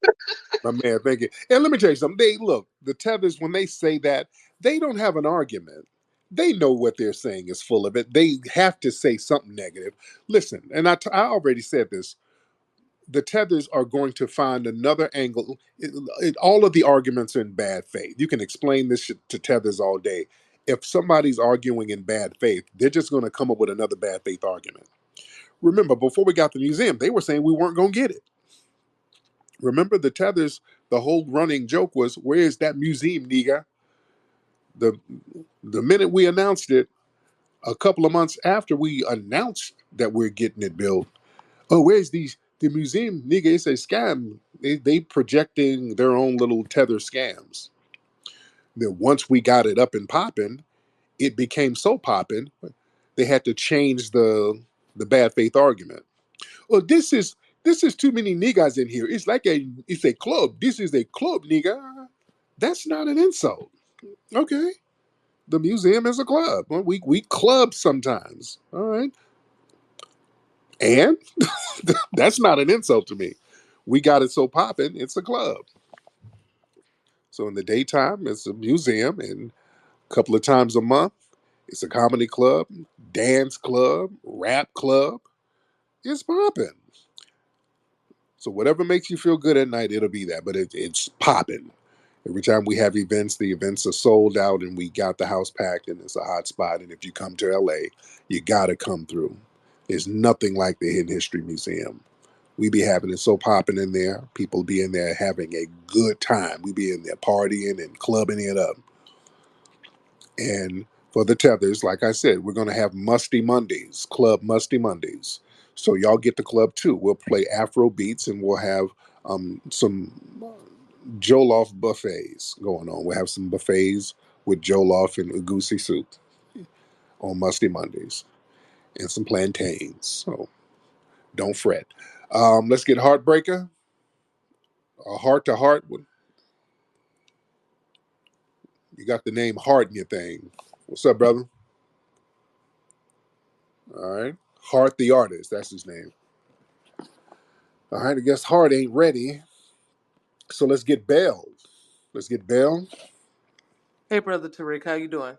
My man, thank you. And let me tell you something. They look, the tethers, when they say that, they don't have an argument. They know what they're saying is full of it. They have to say something negative. Listen, and I already said this. The tethers are going to find another angle. All of the arguments are in bad faith. You can explain this shit to tethers all day. If somebody's arguing in bad faith, they're just going to come up with another bad faith argument. Remember, before we got the museum, they were saying we weren't going to get it. Remember the tethers, the whole running joke was, where's that museum, nigga? The the minute we announced it, a couple of months after we announced that we're getting it built, oh, where's the museum, nigga? It's a scam. They projecting their own little tether scams. Then once we got it up and popping, it became so popping, they had to change the bad faith argument. Well, this is too many niggas in here. It's a club. This is a club, nigga. That's not an insult. Okay. The museum is a club. Well, we club sometimes. All right. And that's not an insult to me. We got it so popping, it's a club. So in the daytime, it's a museum, and a couple of times a month, it's a comedy club, dance club, rap club. It's popping. So whatever makes you feel good at night, it'll be that. But it's popping. Every time we have events, the events are sold out, and we got the house packed, and it's a hot spot. And if you come to LA, you gotta come through. There's nothing like the Hidden History Museum. We be having it so popping in there. People be in there having a good time. We be in there partying and clubbing it up. And for the tethers, like I said, we're gonna have Musty Mondays, Club Musty Mondays. So y'all get the club too. We'll play Afro beats and we'll have some Jollof buffets going on. We'll have some buffets with Jollof and Ugusi soup on Musty Mondays. and some plantains. So don't fret. Let's get Heartbreaker. A heart to heart. You got the name Heart in your thing. What's up, brother? All right. Heart the artist. That's his name. All right. I guess Heart ain't ready. So let's get Bell. Let's get Bell. Hey, brother Tariq, how you doing?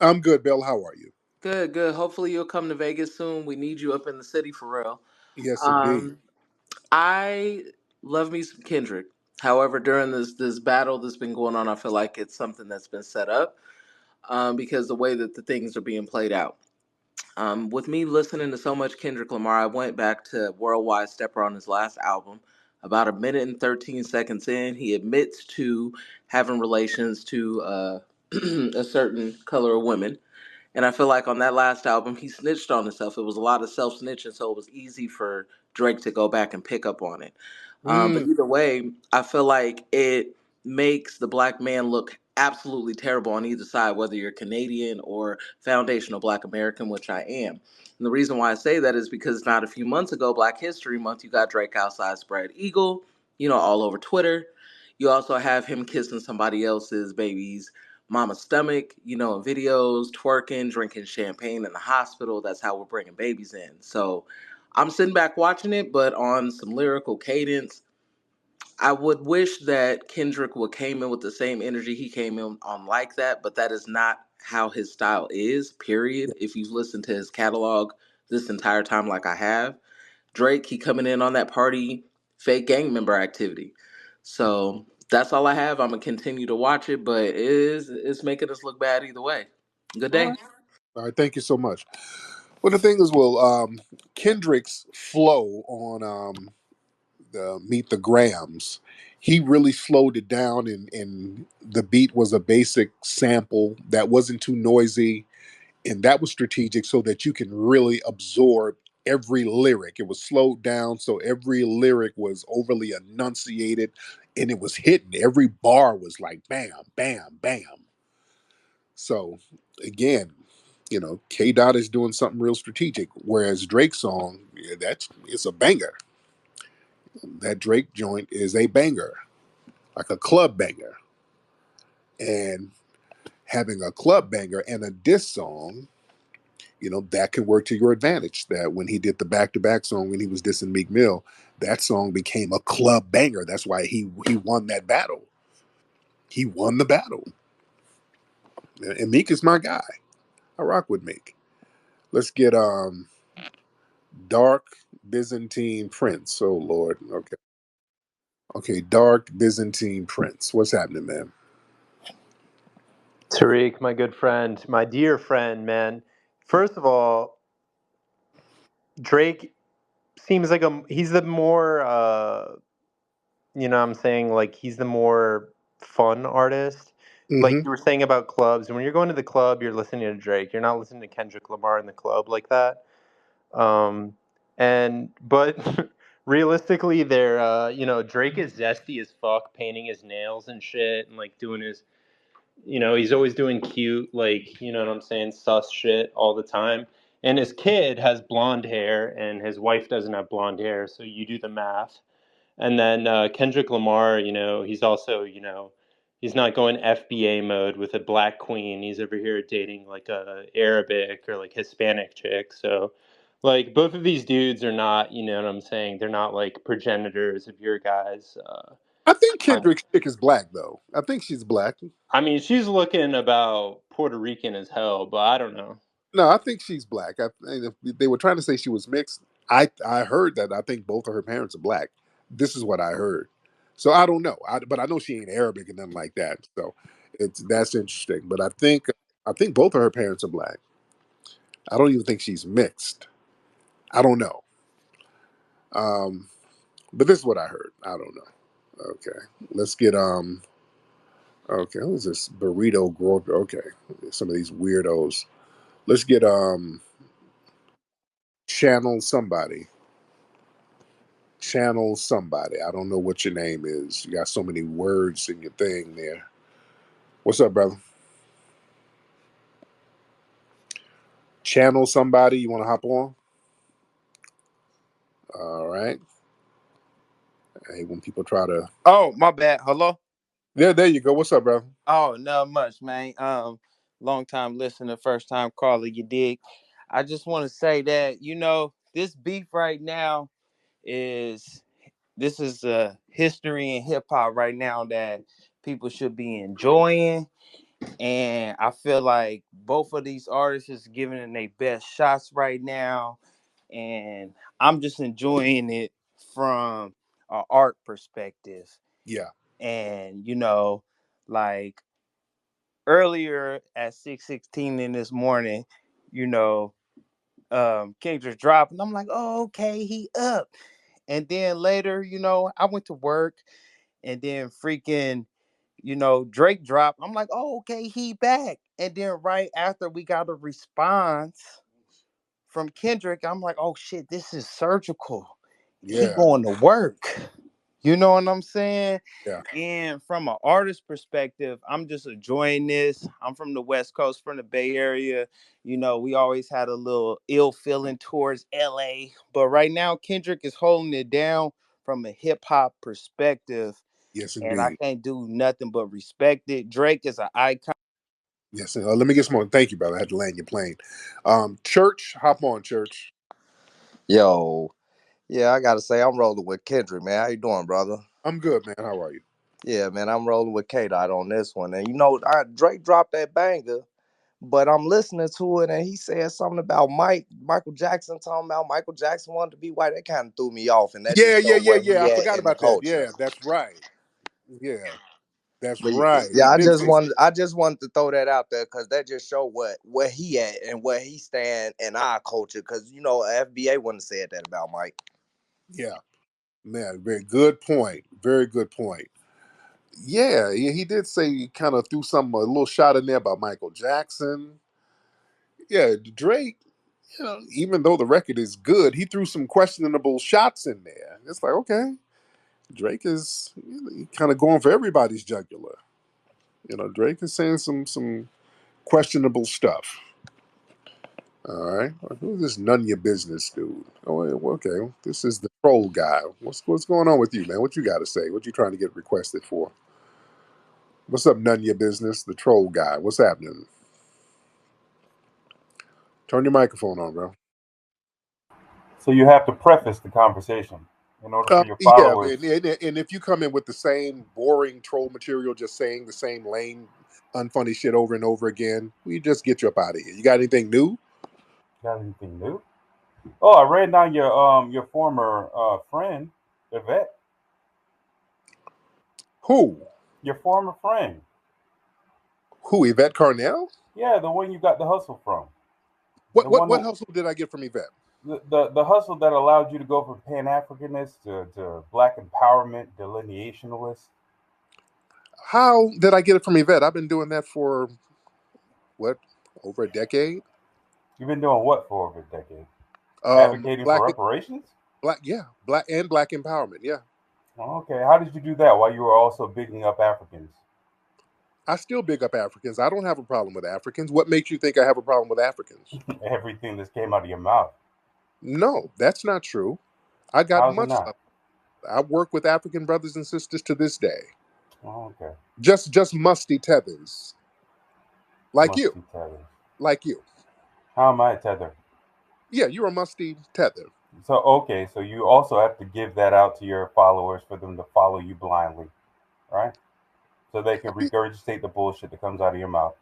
I'm good, Bell. How are you? Good, good. Hopefully you'll come to Vegas soon. We need you up in the city for real. Yes, indeed. Um, I love me some Kendrick. However, during this battle that's been going on, I feel like it's something that's been set up because the way that the things are being played out. With me listening to so much Kendrick Lamar, I went back to Worldwide Stepper on his last album. About a minute and 13 seconds in, he admits to having relations to a certain color of women. And I feel like on that last album, he snitched on himself. It was a lot of self snitching, so it was easy for Drake to go back and pick up on it. But Mm. either way, I feel like it makes the black man look absolutely terrible on either side, whether you're Canadian or foundational black American, which I am. And the reason why I say that is because not a few months ago, Black History Month, you got Drake outside Spread Eagle, all over Twitter. You also have him kissing somebody else's baby's mama's stomach, in videos, twerking, drinking champagne in the hospital. That's how we're bringing babies in. So I'm sitting back watching it, but on some lyrical cadence. I would wish that Kendrick would came in with the same energy he came in on like that, but that is not how his style is, period. If you've listened to his catalog this entire time like I have, Drake, he coming in on that party, fake gang member activity. So that's all I have. I'm gonna continue to watch it, but it's making us look bad either way. Good All day. right. All right. Thank you so much. Well, the thing is, Kendrick's flow on the Meet the Grams, he really slowed it down, and the beat was a basic sample that wasn't too noisy, and that was strategic so that you can really absorb every lyric. It was slowed down, so every lyric was overly enunciated, and it was hitting. Every bar was like bam, bam, bam. So again, K Dot is doing something real strategic, whereas Drake's song, yeah, it's a banger. That Drake joint is a banger, like a club banger. And having a club banger and a diss song, that can work to your advantage. That when he did the back-to-back song when he was dissing Meek Mill, that song became a club banger. That's why he won that battle. He won the battle. And Meek is my guy. I rock with Meek. Let's get Dark Byzantine Prince. Oh Lord. Okay. Okay, Dark Byzantine Prince. What's happening, man? Tariq, my good friend, my dear friend, man. First of all, Drake seems like he's the more what I'm saying, like he's the more fun artist. Like Mm-hmm. you were saying about clubs, when you're going to the club, you're listening to Drake. You're not listening to Kendrick Lamar in the club like that. Um but realistically they're Drake is zesty as fuck, painting his nails and shit and like doing his he's always doing cute, like, what I'm saying, sus shit all the time. And his kid has blonde hair, and his wife doesn't have blonde hair, so you do the math. And then Kendrick Lamar, he's also, he's not going FBA mode with a black queen. He's over here dating like a Arabic or like Hispanic chick. So, like, both of these dudes are not, what I'm saying, they're not like progenitors of your guys. I think Kendrick's chick is black though. I think she's black. I mean, she's looking about Puerto Rican as hell, but I don't know. No, I think she's black. They were trying to say she was mixed. I heard that. I think both of her parents are black. This is what I heard. So I don't know. But I know she ain't Arabic and nothing like that. So that's interesting. But I think both of her parents are black. I don't even think she's mixed. I don't know. Um, but this is what I heard. I don't know. Okay, let's get Okay, who's this burrito groper? Okay, some of these weirdos. Let's get channel somebody. Channel somebody. I don't know what your name is. You got so many words in your thing there. What's up, brother? channel somebody. You want to hop on? All right. Hey, when people try to. Oh, my bad. Hello. There you go. What's up, bro? Oh, not much, man. Long time listener, first time caller. You dig? I just want to say that this beef right now is this is history in hip hop right now that people should be enjoying, and I feel like both of these artists is giving it their best shots right now, and I'm just enjoying it from an art perspective. Yeah. And like earlier at 6:16 in this morning, you know, Kendrick dropped, and I'm like, oh, okay, he up. And then later, I went to work, and then freaking, Drake dropped. I'm like, oh, okay, he back. And then right after we got a response from Kendrick, I'm like, oh shit, this is surgical. He Yeah. going to work. You know what I'm saying? Yeah. And from an artist perspective, I'm just enjoying this. I'm from the West Coast, from the Bay Area. We always had a little ill feeling towards LA. But right now, Kendrick is holding it down from a hip hop perspective. Yes, And I indeed. can't do nothing but respect it. Drake is an icon. Yes. Let me get some more. Thank you, brother. I had to land your plane. Church, hop on, Church. Yo, yeah, I gotta say I'm rolling with Kendrick, man. How you doing, brother? I'm good, man. How are you? Yeah, man, I'm rolling with K-Dot on this one. And Drake dropped that banger, but I'm listening to it and he said something about Michael Jackson, talking about Michael Jackson wanted to be white. That kind of threw me off, and that Yeah, just yeah, showed yeah, where yeah. I we at forgot in the about that. culture. Yeah, that's right. Yeah, that's But right. He yeah, did say something. I just wanted to throw that out there because that just showed where he at and where he stand in our culture. Because FBA wouldn't have said that about Mike. Yeah, man. Very good point. Very good point. Yeah, he did say he kind of threw a little shot in there about Michael Jackson. Yeah, Drake. Even though the record is good, he threw some questionable shots in there. It's like, okay, Drake is kind of going for everybody's jugular. Drake is saying some questionable stuff. All right, who's this none your business dude? Oh, okay, this is the troll guy. What's going on with you, man? What you got to say? What you trying to get requested for? What's up, none your business? The troll guy. What's happening? Turn your microphone on, bro. So you have to preface the conversation in order for your Yeah, followers. and if you come in with the same boring troll material, just saying the same lame, unfunny shit over and over again, we just get you up out of here. You got anything new? Got anything new? Oh, I read down your former friend, Yvette. Who? Your former friend. Who? Yvette Carnell? Yeah, the one you got the hustle from. What The what one what who hustle did I get from Yvette? the hustle that allowed you to go from Pan Africanist to Black empowerment delineationalist. How did I get it from Yvette? I've been doing that for what, over a decade? You've been doing what for over a decade? Advocating for Black, reparations? yeah, black empowerment. Yeah, Oh, okay. How did you do that while you were also bigging up Africans? I still big up Africans. I don't have a problem with Africans. What makes you think I have a problem with Africans? Everything that came out of your mouth. No, that's not true. I got How's it much not? love. I work with African brothers and sisters to this day. Oh, okay. Just musty tethers, like you, Musty tether. like you. How am I a tether? Yeah, you're a musty tether. So okay, so you also have to give that out to your followers for them to follow you blindly, right? So they can regurgitate the bullshit that comes out of your mouth,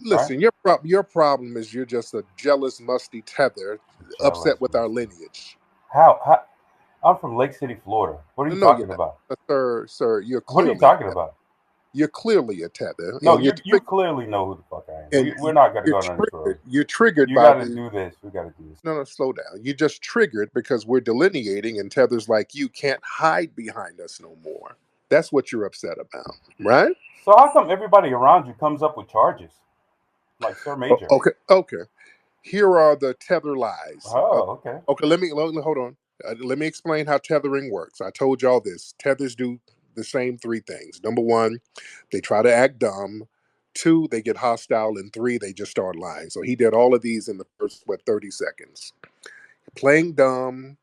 right? Listen, your problem is you're just a jealous, musty tether, Jealous. upset with our lineage. How? I'm from Lake City, Florida. What are you No, you're talking not, about? sir. You're What are you clearly talking about? you're clearly a tether, No, and you clearly know who the fuck I am. and We're not gonna you're go down this road. triggered. You're triggered You by got to the do this. We got to do this. no, slow down. You just triggered because we're delineating, and tethers like you can't hide behind us no more. That's what you're upset about, right? So how come everybody around you comes up with charges like Sir Major? Okay. Here are the tether lies. Oh, okay. Okay, let me hold on. Let me explain how tethering works. I told y'all this. Tethers do the same three things. Number one, they try to act dumb. 2, they get hostile, and 3, they just start lying. So he did all of these in the first 30 seconds. Playing dumb,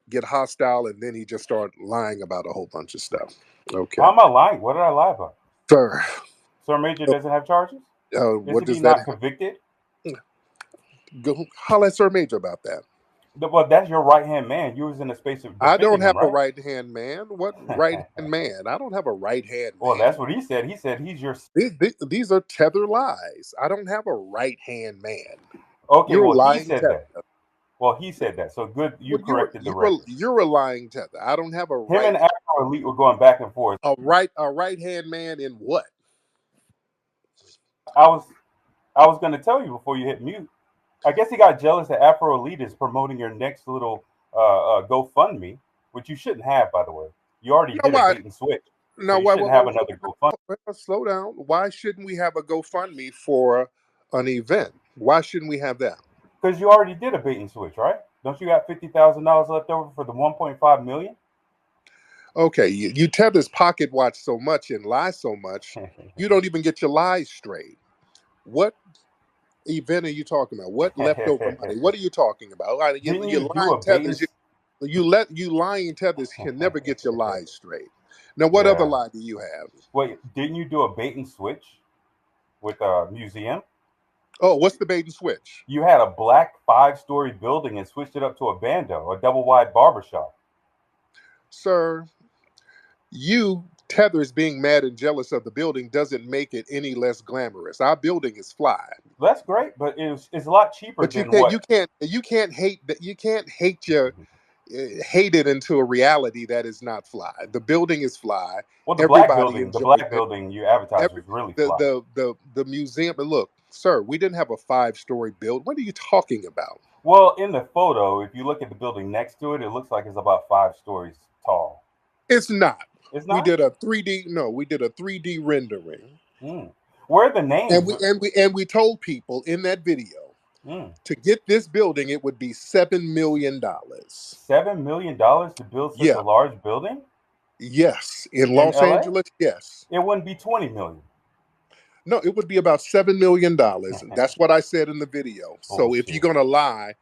get hostile, and then he just started lying about a whole bunch of stuff. Okay. How am I lying? What did I lie about? Sir, Sir Major doesn't have charges? what Isn't he does that not have? convicted? Go holler at Sir Major about that. Well, that's your right hand man. You was in a space of I don't defending him, have a right? right hand man. What right hand man? I don't have a right hand Well, man. that's what he said. He said he's your. These are tether lies. I don't have a right hand man. Okay, You're a well, he lying said that. tether. Well, he said that. So good, you Well, corrected the record. you're a lying tether. I don't have a Him right and Afro Elite were going back and forth. a right hand man in what? I was going to tell you before you hit mute. I guess he got jealous that Afro Elite is promoting your next little GoFundMe, which you shouldn't have, by the way. You already No, did a why? bait and switch, so No, you why? shouldn't have another GoFundMe. Slow down. Why shouldn't we have a GoFundMe for an event? Why shouldn't we have that? Because you already did a bait and switch, right? Don't you got $50,000 left over for the 1.5 million? Okay, you tether's pocket watch so much and lie so much, you don't even get your lies straight. What event are you talking about? What leftover money? What are you talking about? Didn't You you do lying a bait and? tethers. You lying tethers can never get your lies straight. Now, what other Yeah. lie do you have? Wait, didn't you do a bait and switch with a museum? Oh, what's the bait and switch, You had a black 5-story building and switched it up to a bando, a double wide barbershop. sir? You tethers being mad and jealous of the building doesn't make it any less glamorous. Our building is fly. That's great, but it's a lot cheaper But than what. you can't hate that. You can't hate your hate it into a reality that is not fly. The building is fly. Well, Everybody the enjoys black it. building you advertised Every was really fly. the museum. But look, sir, we didn't have a 5-story build. What are you talking about? Well, in the photo, if you look at the building next to it, it looks like it's about 5 stories tall. It's not. It's We not. did a 3D. No, we did a 3D rendering, Mm. Where are the names? and we told people in that video Mm. to get this building, it would be $7 million. $7 million to build such a Yeah. large building Yes. In in Los LA? Angeles, yes. It wouldn't be 20 million. No, it would be about $7 million. That's what I said in the video. So if you're Bullshit. gonna lie,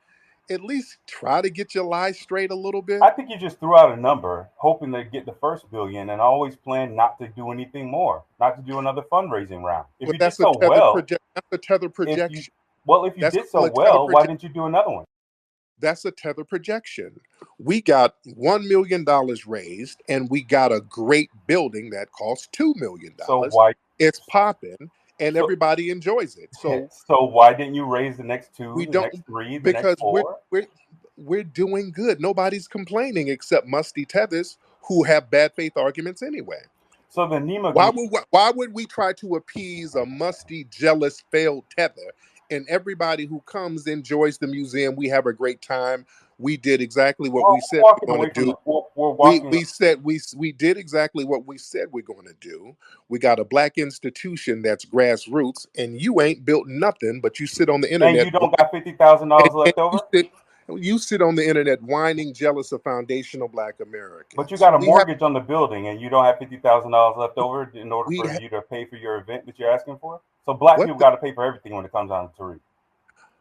at least try to get your lie straight a little bit. I think you just threw out a number, hoping to get the first billion, and always plan not to do anything more, not to do another fundraising round. If But you did so well, that's a tether if you projection. if you That's did so all a tether well, why projection. didn't you do another one? That's a tether projection. We got $1 million raised, and we got a great building that costs So $2 million. why? It's popping, and So everybody enjoys it. So so why didn't you raise the next two, we the don't next three, the next because four? we're doing good. Nobody's complaining except musty tethers who have bad faith arguments anyway. So the NEMA group. Why would we try to appease a musty, jealous, failed tether? And everybody who comes enjoys the museum. We have a great time. We did exactly what Well, we said we're walking we're going away to from do. the. We're walking. We said we did exactly what we said we're going to do. We got a black institution that's grassroots, and you ain't built nothing, but you sit on the And internet you don't got $50,000 and left over. you sit on the internet whining, jealous of foundational Black But you Americans. got a mortgage on the building, and you don't have $50,000 left over in order We for have you to pay for your event that you're asking for. So black what, people got to pay for everything when it comes down to Tariq.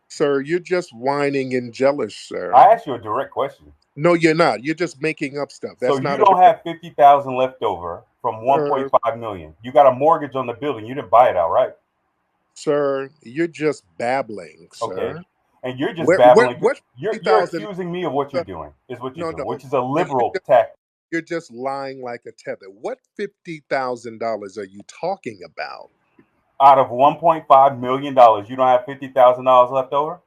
sir? You're just whining and jealous, sir. I asked you a direct question. No, you're not. You're just making up stuff. So That's you not a don't direct. have 50,000 left over from Sir, 1.5 million. You got a mortgage on the building. You didn't buy it outright. sir, you're just babbling, Okay. sir. And you're just babbling. What You're 50,000? accusing me of what you're doing, is what you're No, doing, no. which is a No, liberal tactic. you're just lying like a tether. What $50,000 are you talking about? Out of $1.5 million, you don't have $50,000 left over?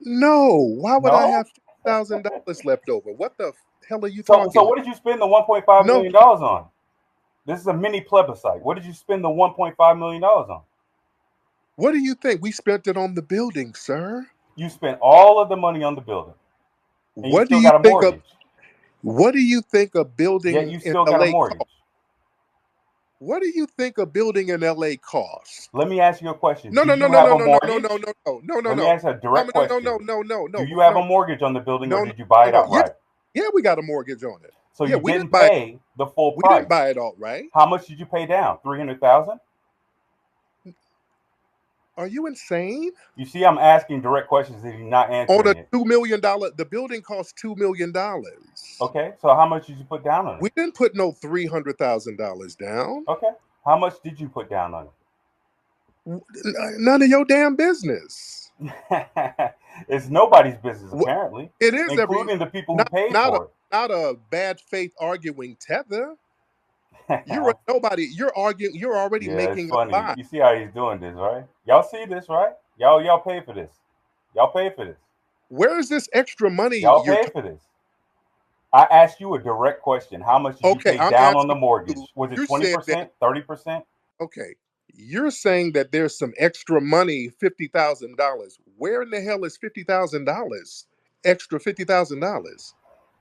No. Why would I No? have $50,000 left over? What the hell are you So talking what about? did you spend the $1.5 No. million on? This is a mini plebiscite. What did you spend the $1.5 million on? What do you think? We spent it on the building, sir. You spent all of the money on the building, and you What do still you got a think of? mortgage. What do you think a Yet building you in still got a LA costs? mortgage. What do you think a building in LA costs? Let me ask you a question. No, Do no, no, you no, have no, a no, no, no, no, mortgage? no, no, no, no, Let me no. ask a No, direct no, no, question. no, no, Do no, you have no, a mortgage on the building, or no, did you buy no, it no. Yes, outright? yeah, we got a mortgage on it. So Yeah, you we didn't didn't buy it. pay the full We didn't price. buy it outright. How much did you pay down? 300,000. Are you insane? You see, I'm asking direct questions and you're not On answering a it. $2 million, the building cost $2 million. Okay, so how much did you put down on it? We didn't put no $300,000 down. Okay, how much did you put down on None of your damn business. it? It's nobody's business What apparently, it is every including the people who not paid not a for not a bad faith arguing tether. it. You're a nobody. You're arguing. You're already Yeah, it's making up funny. lies. You see how he's doing this, right? Y'all see this, right? Y'all pay for this. Y'all pay for this. Where is this extra money Y'all you're pay talking? for this. I asked you a direct question. How much did you Okay, pay I'm down on the asking you. mortgage? Was it You said that. 20%, 30%? Okay, you're saying that there's some extra money, $50,000. Where in the hell is $50,000? Extra $50,000.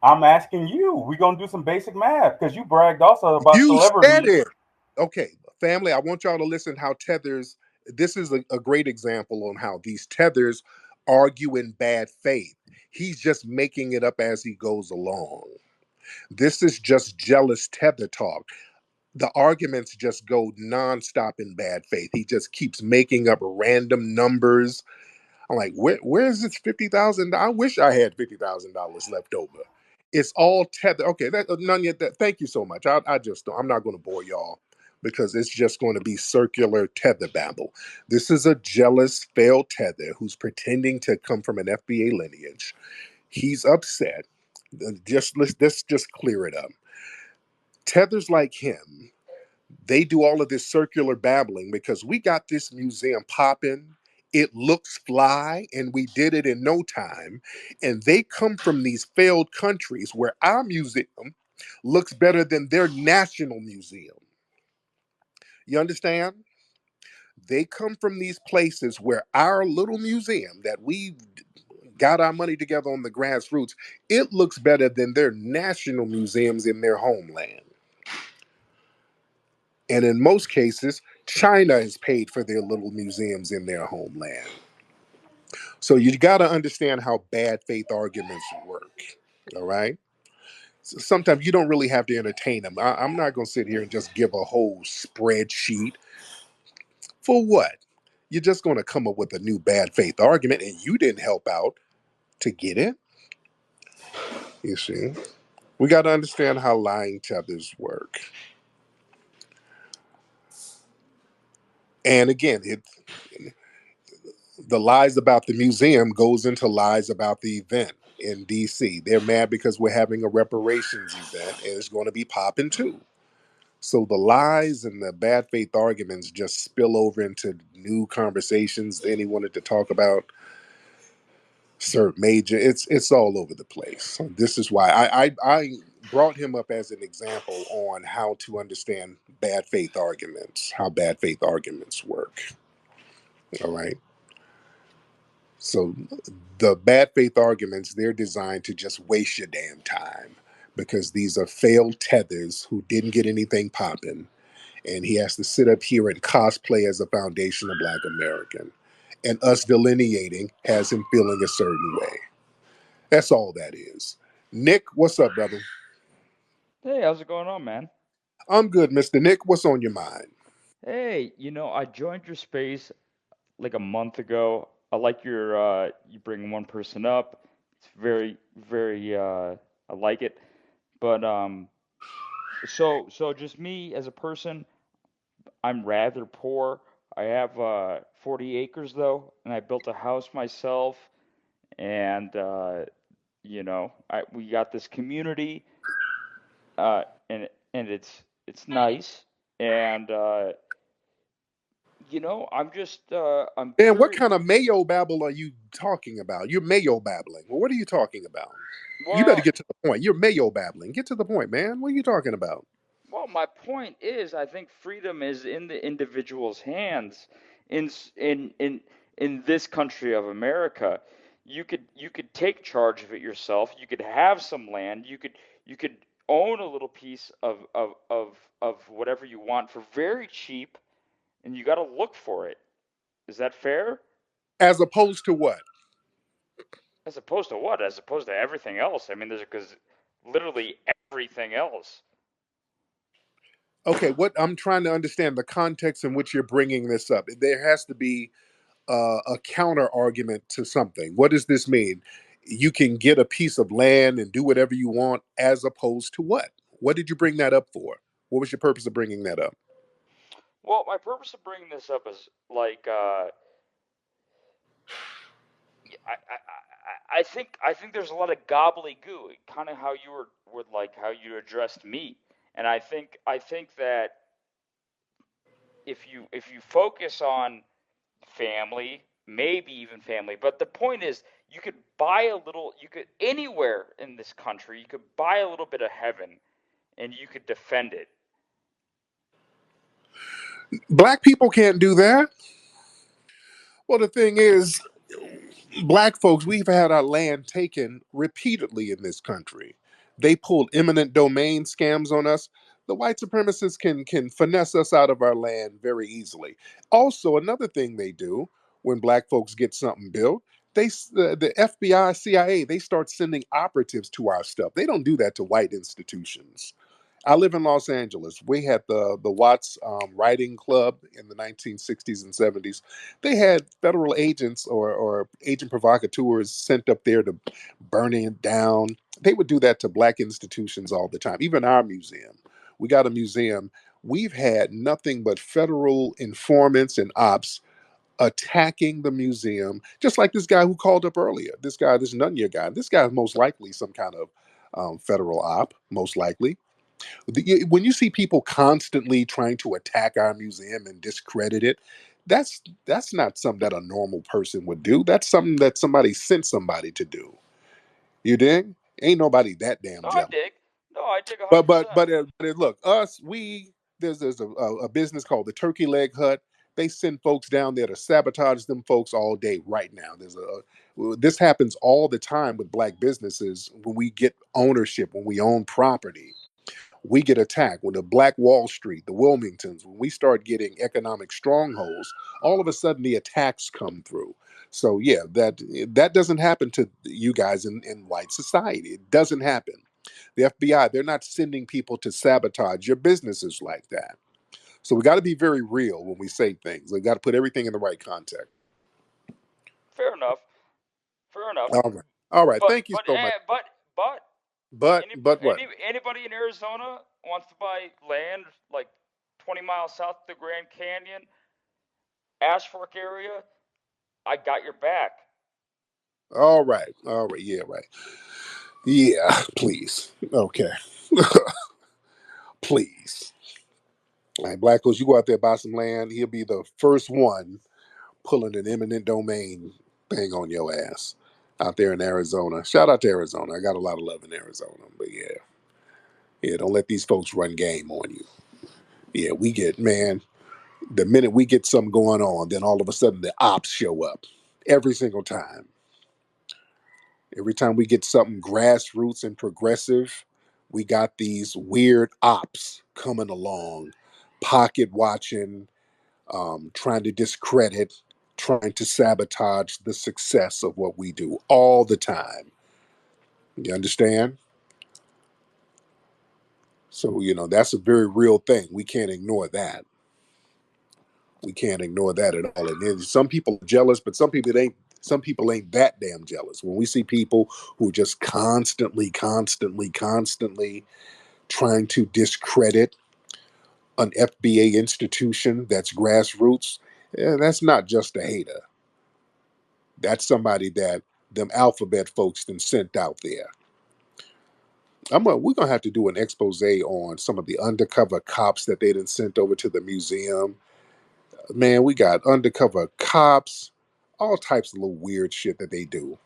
I'm asking you. We're gonna do some basic math because you bragged also about You said celebrities. it. Okay, family, I want y'all to listen how tethers, this is a great example on how these tethers argue in bad faith. He's just making it up as he goes along. This is just jealous tether talk. The arguments just go nonstop in bad faith. He just keeps making up random numbers. I'm like, where is this 50,000? I wish I had $50,000 left over. It's all tether. Okay, that none yet. That. Thank you so much. I just don't. I'm not going to bore y'all because it's just going to be circular tether babble. This is a jealous, failed tether who's pretending to come from an FBA lineage. He's upset. Let's just clear it up. Tethers like him, they do all of this circular babbling because we got this museum popping. It looks fly, and we did it in no time. And they come from these failed countries where our museum looks better than their national museum. You understand? They come from these places where our little museum that we got our money together on the grassroots, it looks better than their national museums in their homeland. And in most cases, China has paid for their little museums in their homeland. So you got to understand how bad faith arguments work. All right. So sometimes you don't really have to entertain them. I'm not going to sit here and just give a whole spreadsheet for what? You're just going to come up with a new bad faith argument and you didn't help out to get it. You see, we got to understand how lying tethers work. And again, the lies about the museum goes into lies about the event in DC. They're mad because we're having a reparations event and it's going to be popping too. So the lies and the bad faith arguments just spill over into new conversations. Then he wanted to talk about Sir Major. It's all over the place. So this is why I brought him up as an example on how to understand bad faith arguments, how bad faith arguments work. All right. So the bad faith arguments, they're designed to just waste your damn time because these are failed tethers who didn't get anything popping. And he has to sit up here and cosplay as a foundational Black American. And us delineating has him feeling a certain way. That's all that is. Nick, what's up, brother? Hey, how's it going on, man? I'm good, Mr. Nick. What's on your mind? Hey, I joined your space like a month ago. I like you bring one person up. It's very, very I like it. But so just me as a person, I'm rather poor. I have 40 acres though, and I built a house myself and we got this community and it's nice and I'm Man, what curious. kind of mayo babble are you talking about? You're mayo babbling. Well, what are you talking about? You better Well, get to the point. You're mayo babbling. Get to the point, man. What are you talking about? my point is, I think freedom is in the individual's hands. In this country of America, you could take charge of it yourself. You could have some land. You could own a little piece of whatever you want for very cheap, and you got to look for it. Is that fair? As opposed to what? As opposed to what? As opposed to everything else. I mean, there's because literally everything else. Okay, what I'm trying to understand the context in which you're bringing this up. There has to be a counter argument to something. What does this mean? You can get a piece of land and do whatever you want, as opposed to what? What did you bring that up for? What was your purpose of bringing that up? Well, my purpose of bringing this up is like I think there's a lot of gobbledygook, kind of how you were like how you addressed me, and I think that if you focus on family, maybe even family, but the point is you could buy a little, you could anywhere in this country, you could buy a little bit of heaven, and you could defend it. Black people can't do that. Well, the thing is, black folks, we've had our land taken repeatedly in this country. They pulled eminent domain scams on us. The white supremacists can finesse us out of our land very easily. Also, another thing they do when black folks get something built, the FBI, CIA, they start sending operatives to our stuff. They don't do that to white institutions. I live in Los Angeles. We had the Watts Writing Club in the 1960s and 70s. They had federal agents or agent provocateurs sent up there to burn it down. They would do that to black institutions all the time. Even our museum. We got a museum. We've had nothing but federal informants and ops attacking the museum, just like this guy who called up earlier. This guy, this Nunya guy. This guy is most likely some kind of federal op, most likely. When you see people constantly trying to attack our museum and discredit it, that's not something that a normal person would do. That's something that somebody sent somebody to do. You dig? Ain't nobody that damn No, I jealous. dig. No, I dig But 100%. but but, uh, but look, us, we there's a business called the Turkey Leg Hut. They send folks down there to sabotage them folks all day right now. This happens all the time with black businesses. When we get ownership, when we own property, we get attacked. When the Black Wall Street, the Wilmingtons, when we start getting economic strongholds, all of a sudden the attacks come through. So yeah, that doesn't happen to you guys in white society. It doesn't happen. The FBI, they're not sending people to sabotage your businesses like that. So we got to be very real when we say things. We got to put everything in the right context. Fair enough. Fair enough. All right. All right. But Thank you but so much. eh, but But what? anybody in Arizona wants to buy land like 20 miles south of the Grand Canyon, Ash Fork area, I got your back. All right. All right. Yeah, right. Yeah, please. Okay. Please. All right, Blackos, you go out there, buy some land. He'll be the first one pulling an eminent domain thing on your ass out there in Arizona. Shout out to Arizona. I got a lot of love in Arizona. But yeah. Yeah, don't let these folks run game on you. Yeah, we get, man, the minute we get something going on, then all of a sudden the ops show up every single time. Every time we get something grassroots and progressive, we got these weird ops coming along, pocket watching, trying to discredit, trying to sabotage the success of what we do all the time. You understand? So, that's a very real thing. We can't ignore that. We can't ignore that at all. And then some people are jealous, but some people ain't. Some people ain't that damn jealous. When we see people who are just constantly trying to discredit an FBA institution that's grassroots, that's not just a hater. That's somebody that them alphabet folks then sent out there. We're gonna have to do an expose on some of the undercover cops that they done sent over to the museum. Man, we got undercover cops, all types of little weird shit that they do.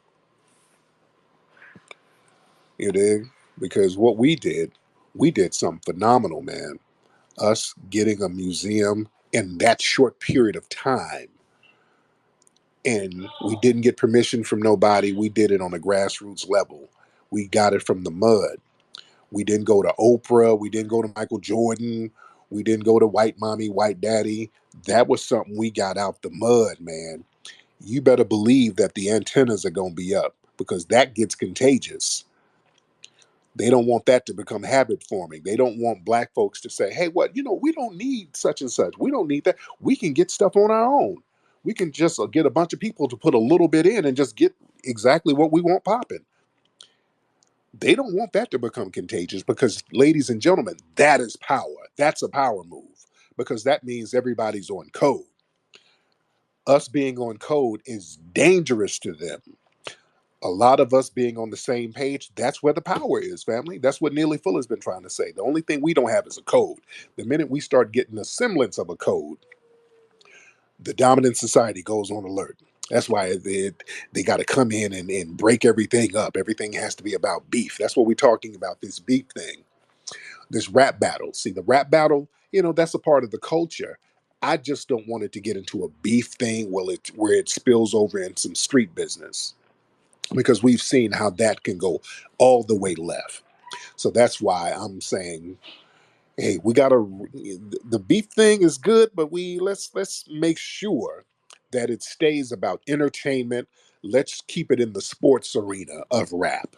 You know, because what we did something phenomenal, man. Us getting a museum in that short period of time. And we didn't get permission from nobody. We did it on a grassroots level. We got it from the mud. We didn't go to Oprah. We didn't go to Michael Jordan. We didn't go to White Mommy, White Daddy. That was something we got out the mud, man. You better believe that the antennas are going to be up because that gets contagious. They don't want that to become habit forming. They don't want black folks to say, hey, we don't need such and such. We don't need that. We can get stuff on our own. We can just get a bunch of people to put a little bit in and just get exactly what we want popping. They don't want that to become contagious because, ladies and gentlemen, that is power. That's a power move because that means everybody's on code. Us being on code is dangerous to them. A lot of us being on the same page, that's where the power is, family. That's what Neely Fuller's been trying to say. The only thing we don't have is a code. The minute we start getting a semblance of a code, the dominant society goes on alert. That's why they got to come in and break everything up. Everything has to be about beef. That's what we're talking about, this beef thing, this rap battle. See, the rap battle, that's a part of the culture. I just don't want it to get into a beef thing where it spills over in some street business because we've seen how that can go all the way left. So that's why I'm saying, hey, we gotta. The beef thing is good, but let's make sure that it stays about entertainment. Let's keep it in the sports arena of rap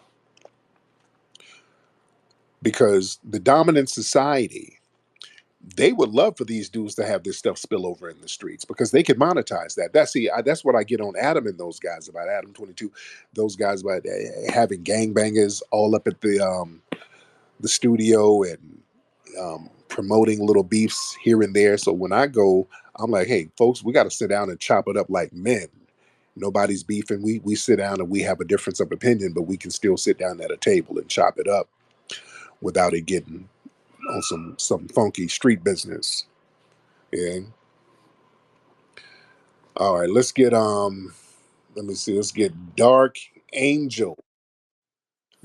because the dominant society, they would love for these dudes to have this stuff spill over in the streets because they could monetize that. That's what I get on Adam and those guys about Adam 22, those guys about having gangbangers all up at the studio and promoting little beefs here and there. So when I go, I'm like, hey, folks, we got to sit down and chop it up like men. Nobody's beefing. We sit down and we have a difference of opinion, but we can still sit down at a table and chop it up without it getting on some funky street business. Yeah. All right, let's get let me see, let's get Dark Angel.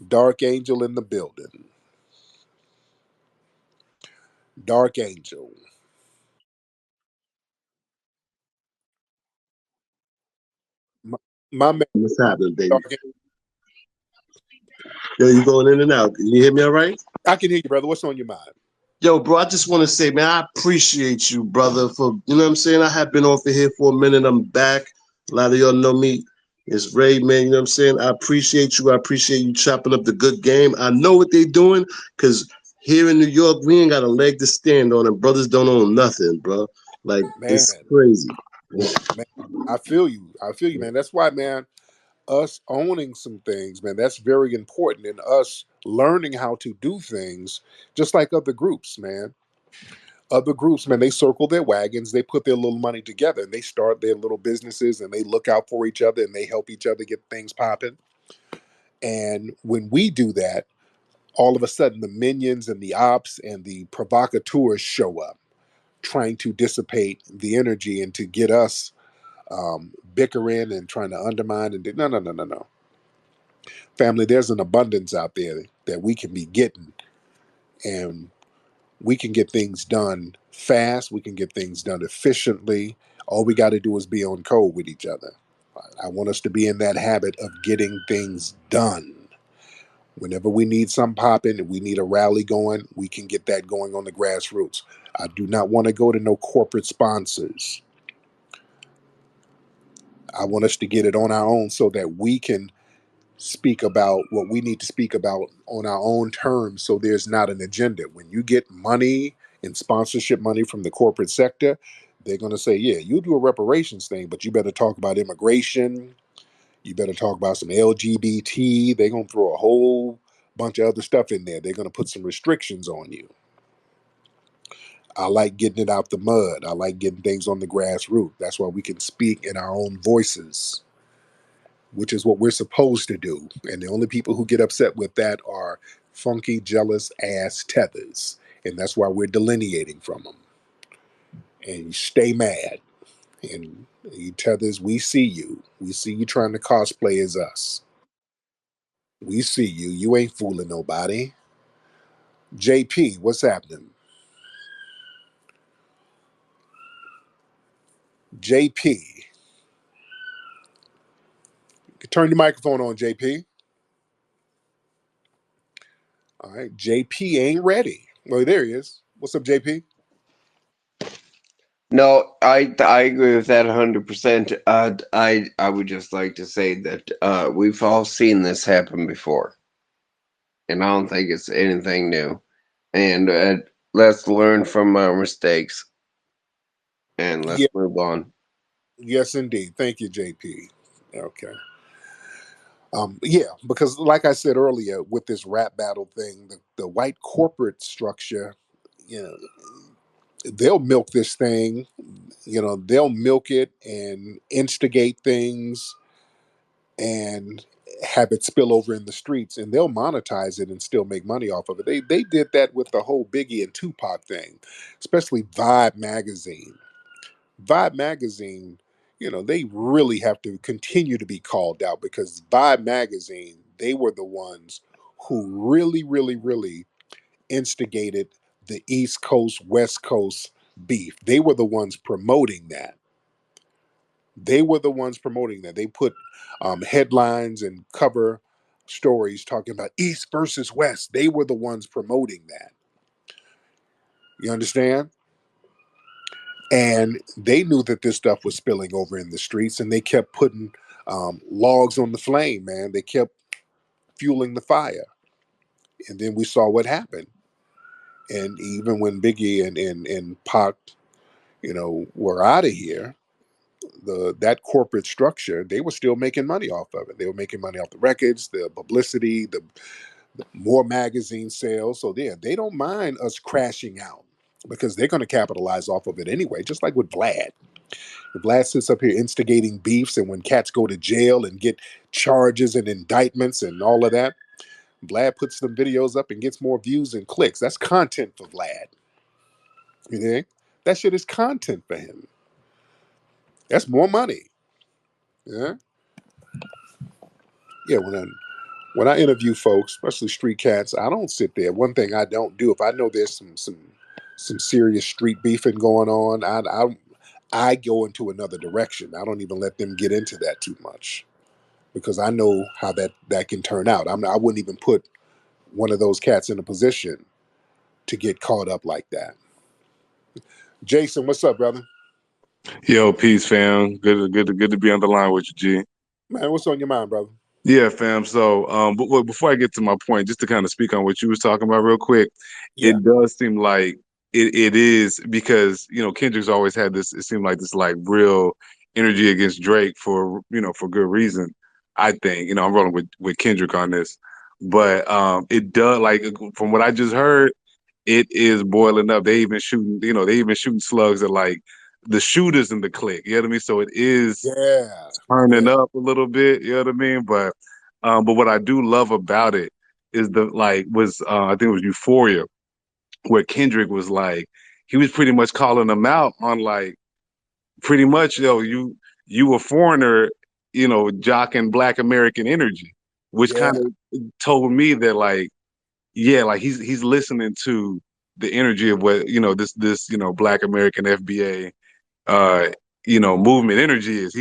Dark Angel in the building. Dark Angel. My, my man, What's happening, baby? Dark Angel. Yo, you going in and out. Can you hear me all right? I can hear you, brother. What's on your mind? Yo, bro, I just want to say, man, I appreciate you, brother, for, you know what I'm saying? I have been off of here for a minute. I'm back. A lot of y'all know me. It's Ray, man, you know what I'm saying? I appreciate you. I appreciate you chopping up the good game. I know what they're doing because here in New York, we ain't got a leg to stand on and brothers don't own nothing, bro. Like, Man, it's crazy. man, I feel you. I feel you, man. That's why, man, us owning some things, man, that's very important in us learning how to do things just like other groups, man. Other groups, man, they circle their wagons, they put their little money together and they start their little businesses and they look out for each other and they help each other get things popping. And when we do that, all of a sudden the minions and the ops and the provocateurs show up trying to dissipate the energy and to get us bickering and trying to undermine and no, no, no, no, no. Family, there's an abundance out there that we can be getting, and we can get things done fast. We can get things done efficiently. All we got to do is be on code with each other. I want us to be in that habit of getting things done. Whenever we need something popping and we need a rally going, we can get that going on the grassroots. I do not want to go to no corporate sponsors. I want us to get it on our own so that we can speak about what we need to speak about on our own terms so there's not an agenda. When you get money and sponsorship money from the corporate sector, they're going to say, yeah, you do a reparations thing, but you better talk about immigration. You better talk about some LGBT. They're going to throw a whole bunch of other stuff in there. They're going to put some restrictions on you. I like getting it out the mud. I like getting things on the grassroots. That's why we can speak in our own voices, which is what we're supposed to do. And the only people who get upset with that are funky, jealous ass tethers. And that's why we're delineating from them. And you stay mad. And you tethers, we see you. We see you trying to cosplay as us. We see you. You ain't fooling nobody. JP, what's happening? JP. Turn your microphone on, JP. All right. JP ain't ready. Well, there he is. What's up, JP? No, I agree with that 100%. I would just like to say that we've all seen this happen before, and I don't think it's anything new. And let's learn from our mistakes, and let's Yeah. move on. Yes, indeed. Thank you, JP. Okay. Yeah, because like I said earlier, with this rap battle thing, the white corporate structure, you know, they'll milk this thing. They'll milk it and instigate things and have it spill over in the streets, and they'll monetize it and still make money off of it. They did that with the whole Biggie and Tupac thing, especially Vibe magazine. Vibe magazine, they really have to continue to be called out because Vibe magazine, they were the ones who really, really, really instigated the East Coast, West Coast beef. They were the ones promoting that. They were the ones promoting that. They put headlines and cover stories talking about East versus West. They were the ones promoting that. You understand? And they knew that this stuff was spilling over in the streets, and they kept putting logs on the flame, man. They kept fueling the fire. And then we saw what happened. And even when Biggie and Pac, were out of here, that corporate structure, they were still making money off of it. They were making money off the records, the publicity, the more magazine sales. So they don't mind us crashing out because they're going to capitalize off of it anyway, just like with Vlad. Vlad sits up here instigating beefs, and when cats go to jail and get charges and indictments and all of that, Vlad puts them videos up and gets more views and clicks. That's content for Vlad. You think? That shit is content for him. That's more money. Yeah. Yeah. When I interview folks, especially street cats, I don't sit there. One thing I don't do, if I know there's some serious street beefing going on, I go into another direction. I don't even let them get into that too much because I know how that can turn out. I wouldn't even put one of those cats in a position to get caught up like that. Jason, what's up, brother? Yo, peace, fam. Good to be on the line with you, G. Man, what's on your mind, brother? Yeah, fam. So, but before I get to my point, just to kind of speak on what you was talking about real quick, Yeah. it does seem like it is because Kendrick's always had this. It seemed like this like real energy against Drake for good reason. I think I'm rolling with Kendrick on this, but it does like from what I just heard, it is boiling up. They even shooting slugs at like the shooters in the clique. You know what I mean? So it is Yeah. turning Yeah. up a little bit. You know what I mean? But what I do love about it is I think it was Euphoria, where Kendrick was like, he was pretty much calling them out on like pretty much, you a foreigner, jocking Black American energy, which kind Yeah. of told me that like, yeah, like he's listening to the energy of what this Black American FBA movement energy is.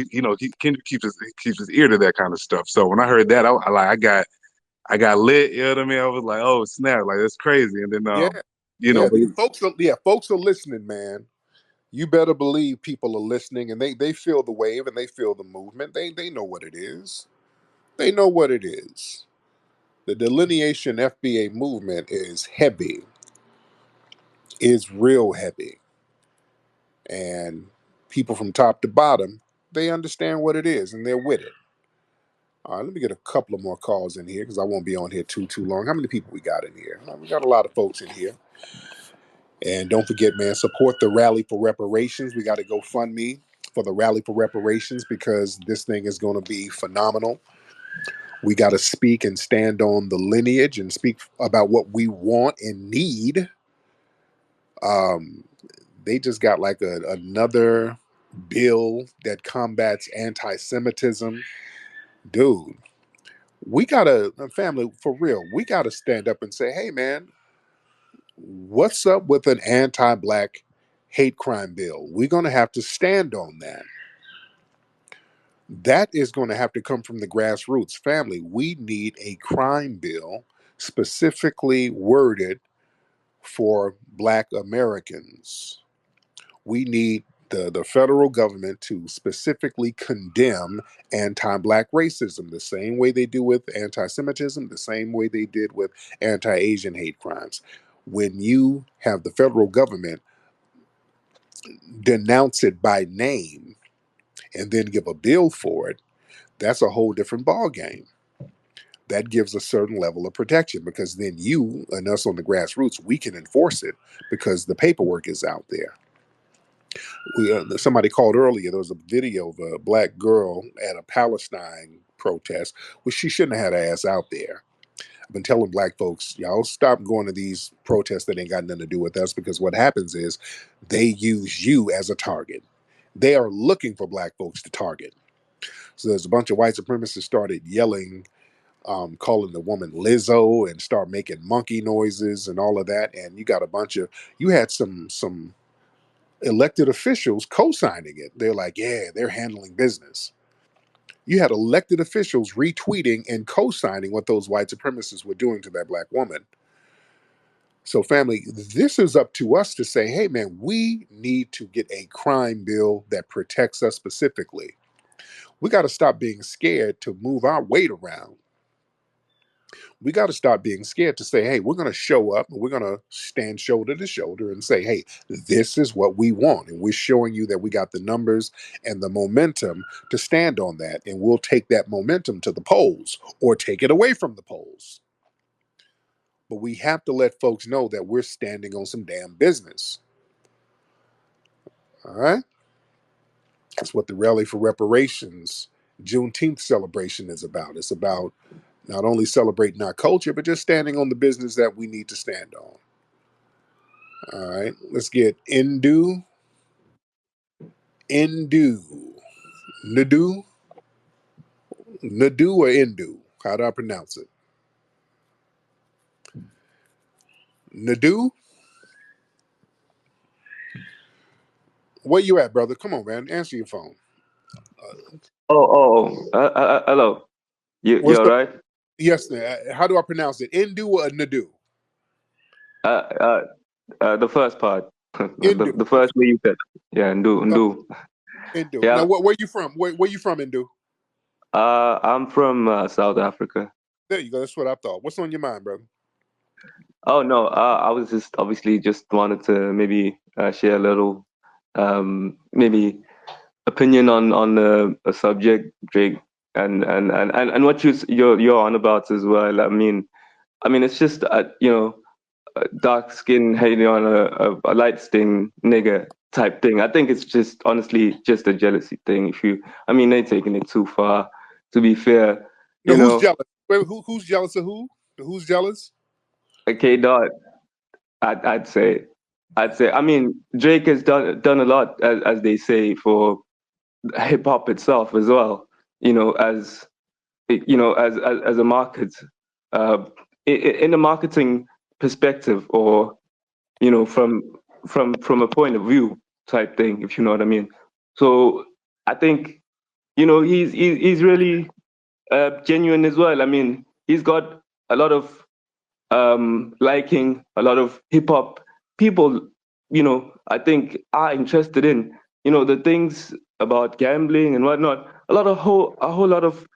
Kendrick keeps his ear to that kind of stuff. So when I heard that, I got lit. You know what I mean? I was like, oh snap, like that's crazy. And then Yeah. but Yeah. Folks are listening, man. You better believe people are listening, and they feel the wave and they feel the movement. They know what it is. They know what it is. The delineation FBA movement is heavy, is real heavy. And people from top to bottom, they understand what it is and they're with it. All right, let me get a couple of more calls in here because I won't be on here too long. How many people we got in here? We got a lot of folks in here. And don't forget, man, support the Rally for Reparations. We got to go fund me for the Rally for Reparations because this thing is going to be phenomenal. We got to speak and stand on the lineage and speak about what we want and need. Um, they just got like another bill that combats anti-Semitism. Dude, we gotta, family, for real, we gotta stand up and say, hey man, what's up with an anti-black hate crime bill? We're gonna have to stand on that. That is going to have to come from the grassroots. Family, we need a crime bill specifically worded for Black Americans. We need the federal government to specifically condemn anti-Black racism the same way they do with anti-Semitism, the same way they did with anti-Asian hate crimes. When you have the federal government denounce it by name and then give a bill for it, that's a whole different ball game. That gives a certain level of protection because then you and us on the grassroots, we can enforce it because the paperwork is out there. Somebody called earlier. There was a video of a black girl at a Palestine protest, which she shouldn't have had her ass out there. I've been telling black folks, y'all stop going to these protests that ain't got nothing to do with us, because what happens is they use you as a target. They are looking for black folks to target. So there's a bunch of white supremacists started yelling, calling the woman Lizzo, and start making monkey noises and all of that. And you got a bunch of, you had some elected officials co-signing it. They're like, yeah, they're handling business. You had elected officials retweeting and co-signing what those white supremacists were doing to that black woman. So, family, this is up to us to say, hey, man, we need to get a crime bill that protects us specifically. We got to stop being scared to move our weight around. We got to stop being scared to say, hey, we're going to show up and we're going to stand shoulder to shoulder and say, hey, this is what we want. And we're showing you that we got the numbers and the momentum to stand on that. And we'll take that momentum to the polls or take it away from the polls. But we have to let folks know that we're standing on some damn business. All right? That's what the Rally for Reparations Juneteenth celebration is about. It's about not only celebrating our culture, but just standing on the business that we need to stand on. All right, let's get Ndu, Nadu, Nadu or Indu. How do I pronounce it? Nadu? Where you at, brother? Come on, man. Answer your phone. Hello. You What's all up? right? Yes, how do I pronounce it? Indu or Nadu? The first part, Indu. the first way you said, yeah, Ndu. Indu. Now, Yeah. where you from? Where you from, Indu? I'm from South Africa. There you go. That's what I thought. What's on your mind, brother? Oh no, I was just obviously just wanted to maybe share a little, maybe opinion on a subject, Drake, and what you're on about as well. I mean, it's just dark skin hating on a light skin nigga type thing. I think it's just honestly just a jealousy thing. I mean, they're taking it too far. To be fair, Now, who's jealous? Wait, who's jealous of who? Who's jealous? Okay, dog. I'd say. I mean, Drake has done a lot, as they say, for hip hop itself as well. As as a market, uh, in a marketing perspective, or from a point of view type thing, if you know what I mean. So I think he's really genuine as well. I mean, he's got a lot of liking, a lot of hip hop people. I think are interested in the things about gambling and whatnot. A whole lot of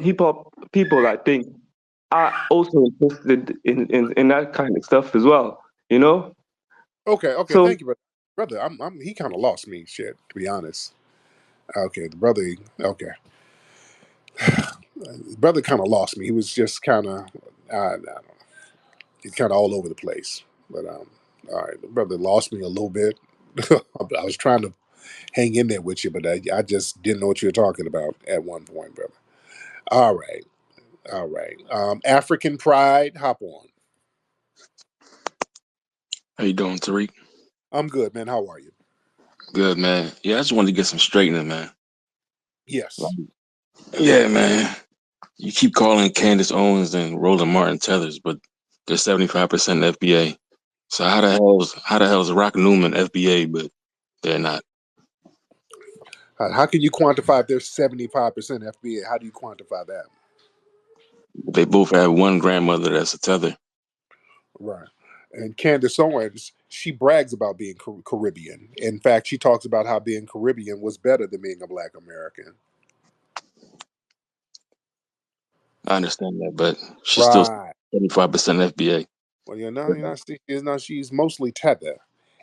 hip hop people, I think, are also interested in that kind of stuff as well. Okay, So thank you, brother. He kind of lost me, shit, to be honest. Okay, the brother. Okay, the brother kind of lost me. He was just kind of, I don't know, he's kind of all over the place. But all right, the brother lost me a little bit. I was trying to hang in there with you, but I just didn't know what you were talking about at one point, brother. All right, all right. African Pride, hop on. How you doing, Tariq? I'm good, man. How are you? Good, man. Yeah, I just wanted to get some straightening, man. Yes. Yeah, man. You keep calling Candace Owens and Roland Martin tethers, but they're 75% FBA. So how the hell is Rock Newman FBA, but they're not? How can you quantify if they're 75% FBA? How do you quantify that? They both have one grandmother that's a tether. Right. And Candace Owens, she brags about being Caribbean. In fact, she talks about how being Caribbean was better than being a Black American. I understand that, but she's still Right. 75% FBA. Well, she's mostly tether.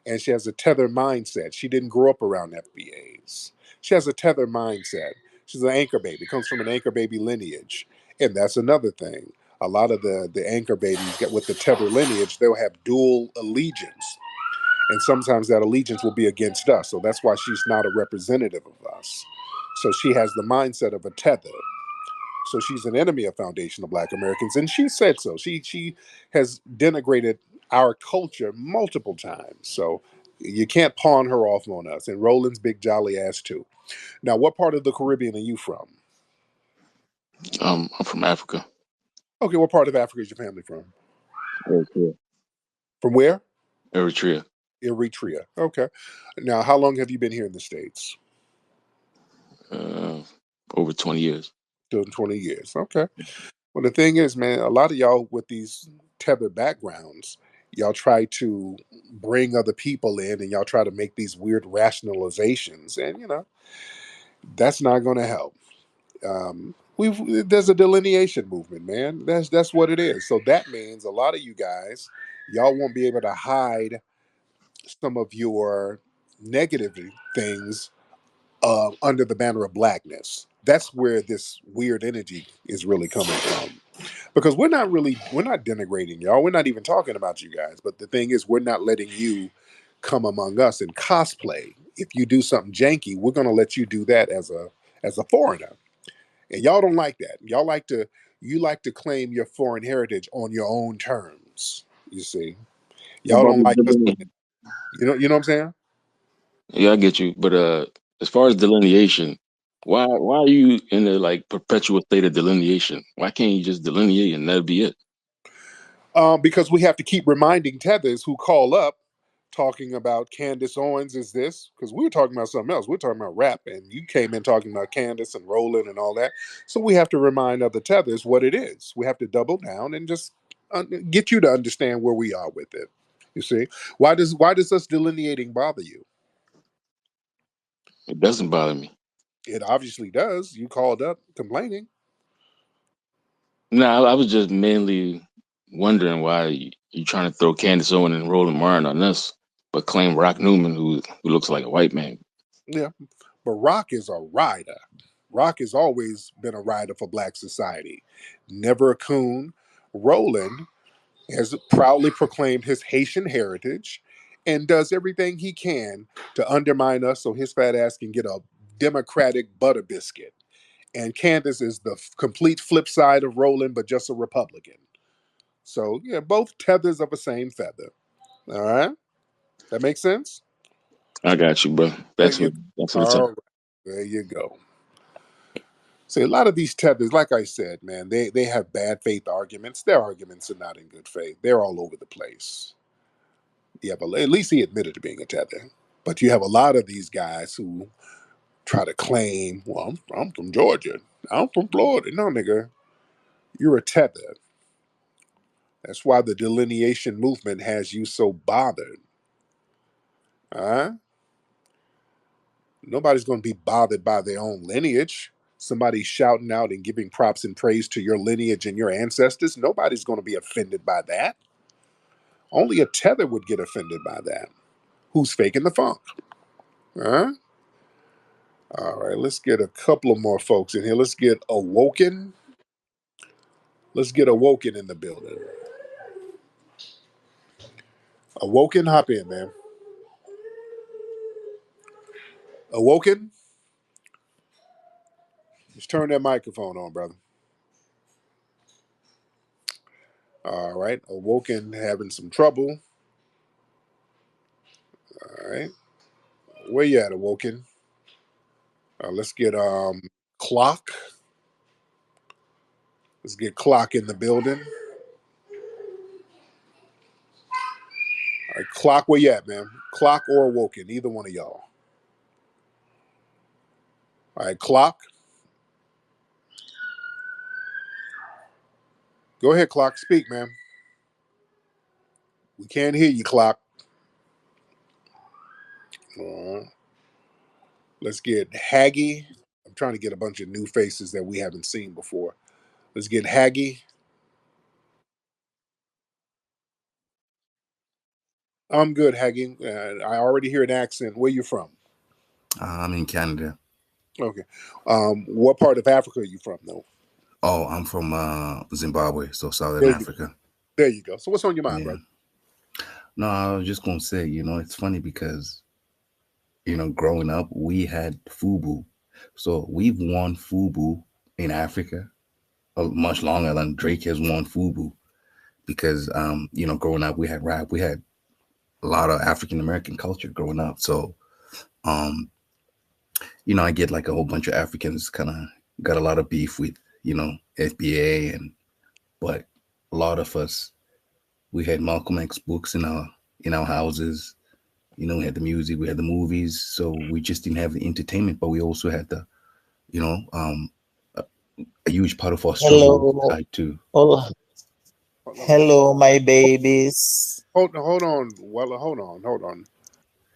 and she has a tether mindset. She didn't grow up around FBAs. She has a tether mindset. She's an anchor baby, comes from an anchor baby lineage. And that's another thing. A lot of the anchor babies get with the tether lineage, they'll have dual allegiance. And sometimes that allegiance will be against us. So that's why she's not a representative of us. So she has the mindset of a tether. So she's an enemy of foundational Black Americans, and she said so. She has denigrated our culture multiple times. So you can't pawn her off on us. And Roland's big jolly ass too. Now, what part of the Caribbean are you from? I'm from Africa. Okay, what part of Africa is your family from? Eritrea. From where? Eritrea. Eritrea. Okay. Now, how long have you been here in the States? Over 20 years. Still 20 years. Okay. Well, the thing is, man, a lot of y'all with these tethered backgrounds, y'all try to bring other people in and y'all try to make these weird rationalizations. And, that's not going to help. There's a delineation movement, man. That's what it is. So that means a lot of you guys, y'all won't be able to hide some of your negative things under the banner of blackness. That's where this weird energy is really coming from. Because we're not denigrating y'all. We're not even talking about you guys. But the thing is, we're not letting you come among us and cosplay. If you do something janky, we're going to let you do that as a foreigner. And y'all don't like that. You like to claim your foreign heritage on your own terms. You see, What y'all about don't the like us delineation? putting it. You know what I'm saying? Yeah, I get you. But as far as delineation, why are you in a like perpetual state of delineation? Why can't you just delineate and that'll be it? Because we have to keep reminding tethers who call up talking about Candace Owens is this, because we were talking about something else. We're talking about rap, and you came in talking about Candace and Roland and all that. So we have to remind other tethers what it is. We have to double down and just get you to understand where we are with it. You see, why does us delineating bother you? It doesn't bother me. It obviously does. You called up complaining. No, I was just mainly wondering why you trying to throw Candace Owen and Roland Martin on us, but claim Rock Newman, who looks like a white man. Yeah, but Rock is a rider. Rock has always been a rider for Black society. Never a coon. Roland has proudly proclaimed his Haitian heritage and does everything he can to undermine us so his fat ass can get a Democratic butter biscuit. And Candace is the complete flip side of Roland, but just a Republican. So, yeah, both tethers of a same feather. All right? That makes sense? I got you, bro. There Thanks you for go. thanks for the time. All right. There you go. See, a lot of these tethers, like I said, man, they have bad faith arguments. Their arguments are not in good faith. They're all over the place. Yeah, but at least he admitted to being a tether. But you have a lot of these guys who try to claim, well, I'm from Georgia. I'm from Florida. No, nigga, you're a tether. That's why the delineation movement has you so bothered. Huh? Nobody's going to be bothered by their own lineage. Somebody shouting out and giving props and praise to your lineage and your ancestors. Nobody's going to be offended by that. Only a tether would get offended by that. Who's faking the funk? Huh? All right, let's get a couple of more folks in here. Let's get Awoken. Let's get Awoken in the building. Awoken, hop in, man. Awoken, just turn that microphone on, brother. All right, Awoken having some trouble. All right, where you at, Awoken? Let's get Clock. Let's get Clock in the building. All right, Clock, where you at, man? Clock or Awoken, either one of y'all. All right, Clock. Go ahead, Clock. Speak, man. We can't hear you, Clock. Let's get Haggy. I'm trying to get a bunch of new faces that we haven't seen before. Let's get Haggy. I'm good, Haggy. I already hear an accent. Where you from? I'm in Canada. Okay. What part of Africa are you from, though? Oh, I'm from Zimbabwe, so Southern There you, Africa. there you go. So what's on your mind, Yeah. brother? No, I was just gonna say, it's funny because growing up, we had FUBU, so we've won FUBU in Africa much longer than Drake has won FUBU because growing up we had rap, we had a lot of African American culture growing up, so um I get like a whole bunch of Africans kind of got a lot of beef with FBA but a lot of us we had Malcolm X books in our houses. We had the music, we had the movies, so we just didn't have the entertainment, but we also had the a, a huge part of our struggle Hello, tied to. oh, Hold on. hello, my babies. Hold on. Well, hold on.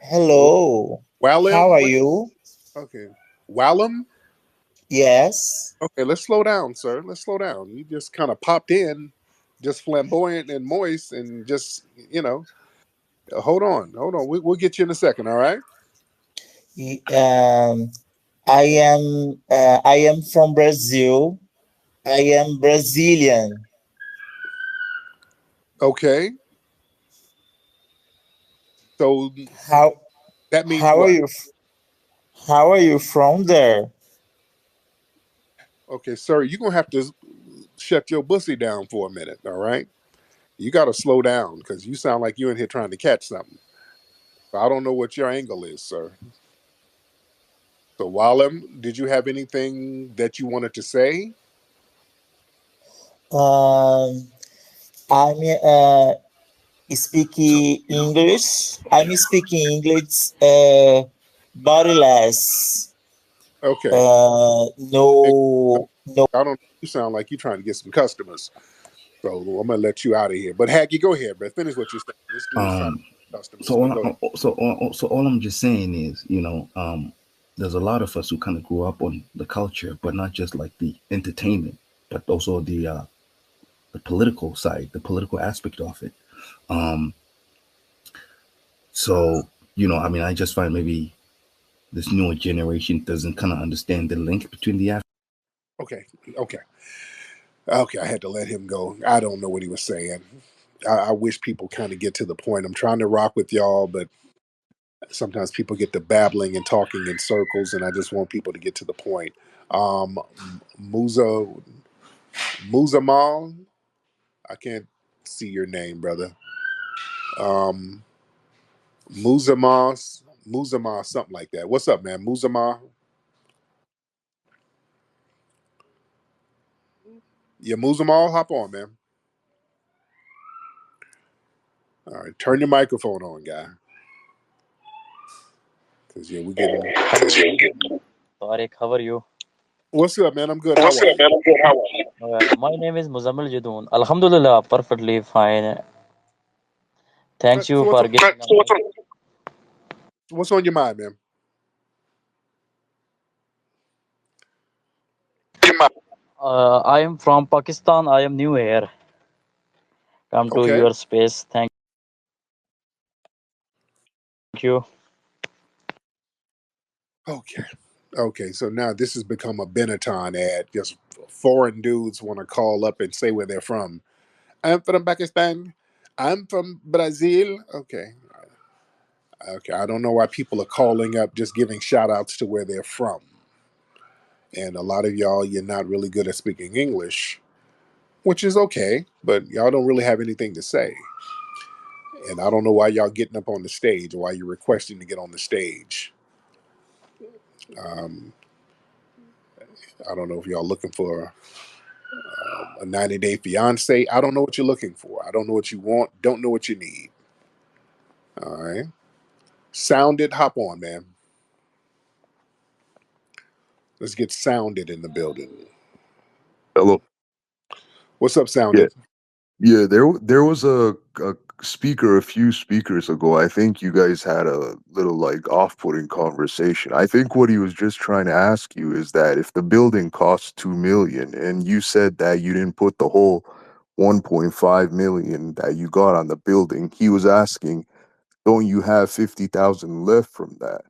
Hello, how Wallem? are What? you? Okay. Wallem? Yes. Okay, let's slow down, sir. Let's slow down. You just kind of popped in, just flamboyant and moist, and just hold on, hold on. We'll get you in a second. All right. Y- Um, I am from Brazil. I am Brazilian. Okay. So How that means how are what? you? How are you from there? Okay, sir. You're gonna have to shut your bussy down for a minute. All right. You got to slow down because you sound like you're in here trying to catch something. So I don't know what your angle is, sir. So Wallem, did you have anything that you wanted to say? Um, I'm speaking English. I'm speaking English. But less. Okay. No, no. I don't. You sound like you're trying to get some customers. So I'm gonna let you out of here. But Haggy, go ahead, man. Finish what you're saying. This dude's trying to um get customers, so but go ahead. all I'm just saying is, there's a lot of us who kind of grew up on the culture, but not just like the entertainment, but also the political side, the political aspect of it. um so I mean, I just find maybe this newer generation doesn't kind of understand the link between the. Okay, okay, okay. I had to let him go. I don't know what he was saying. I wish people kind of get to the point. I'm trying to rock with y'all, but sometimes people get to babbling and talking in circles, and I just want people to get to the point. Musa Muzamal, I can't see your name, brother. Um, Muzama, something like that. What's up, man? Muzama, yeah, Muzamal, hop on, man. All right, turn your microphone on, guy, because yeah, we getting. Tariq, how are you? What's up, man? I'm good. How What's are up, you? man? I'm good. How are you? My name is Muzammil Judoon. Alhamdulillah, perfectly fine. Thanks So you what's for on, giving a mic. what's on your mind, man? I am from Pakistan. I am new here. Come to Okay, your space. Thank you. okay, okay. So now this has become a Benetton ad. Just foreign dudes want to call up and say where they're from. I'm from Pakistan. I'm from Brazil. Okay, okay. I don't know why people are calling up just giving shout outs to where they're from. And a lot of y'all, you're not really good at speaking English, which is okay, but y'all don't really have anything to say. And I don't know why y'all getting up on the stage or why you're requesting to get on the stage. Um, I don't know if y'all looking for a 90-day fiance. I don't know what you're looking for. I don't know what you want. Don't know what you need. All right. Sounded, hop on, man. Let's get sounded in the building. Hello. What's up, Yeah, sounded? yeah. There was a speaker a few speakers ago. I think you guys had a little like off-putting conversation. I think what he was just trying to ask you is that if the building costs 2 million and you said that you didn't put the whole 1.5 million that you got on the building, he was asking, don't you have 50,000 left from that?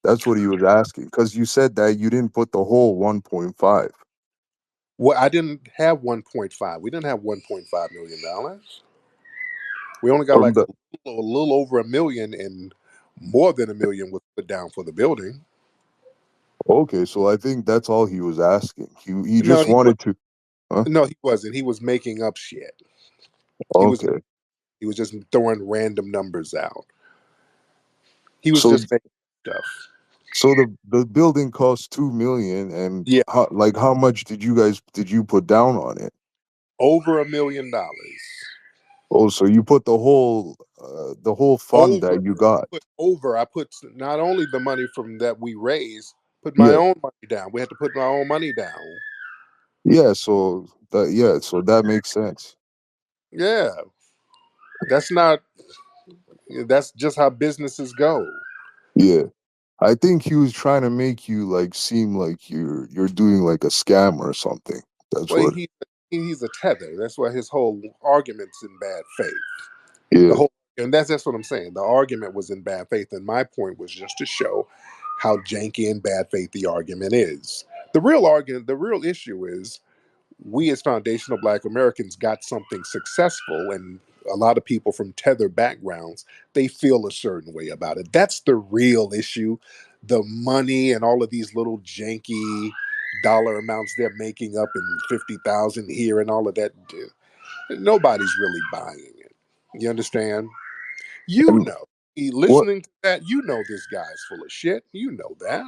That's what he was asking. Because you said that you didn't put the whole 1.5 Well, I didn't have 1.5. We didn't have $1.5 million. We only got from like the. a little over a million, and more than a million was put down for the building. Okay, so I think that's all he was asking. He No, just he was. wanted to. Huh? No, he wasn't. He was making up shit. He was. Okay. He was just throwing random numbers out. He was So just making stuff. so the building cost 2 million, and Yeah, how much did you put down on it? over $1 million. Oh, so you put the whole fund Over. that you got. I put not only the money from that we raised, put my Yeah. own money down. We had to put my own money down. So that makes sense. Yeah, that's not. That's just how businesses go. Yeah. I think he was trying to make you like seem like you're doing like a scam or something. That's Well, what. he's a tether. That's why his whole argument's in bad faith. The Yeah. whole, and that's what I'm saying. The argument was in bad faith, and my point was just to show how janky and bad faith the argument is. The real issue is we as foundational Black Americans got something successful, and a lot of people from tether backgrounds, they feel a certain way about it. That's the real issue. The money and all of these little janky dollar amounts they're making up in 50,000 here and all of that, nobody's really buying it. You understand? You And know, what? listening to that, you know this guy's full of shit. You know that.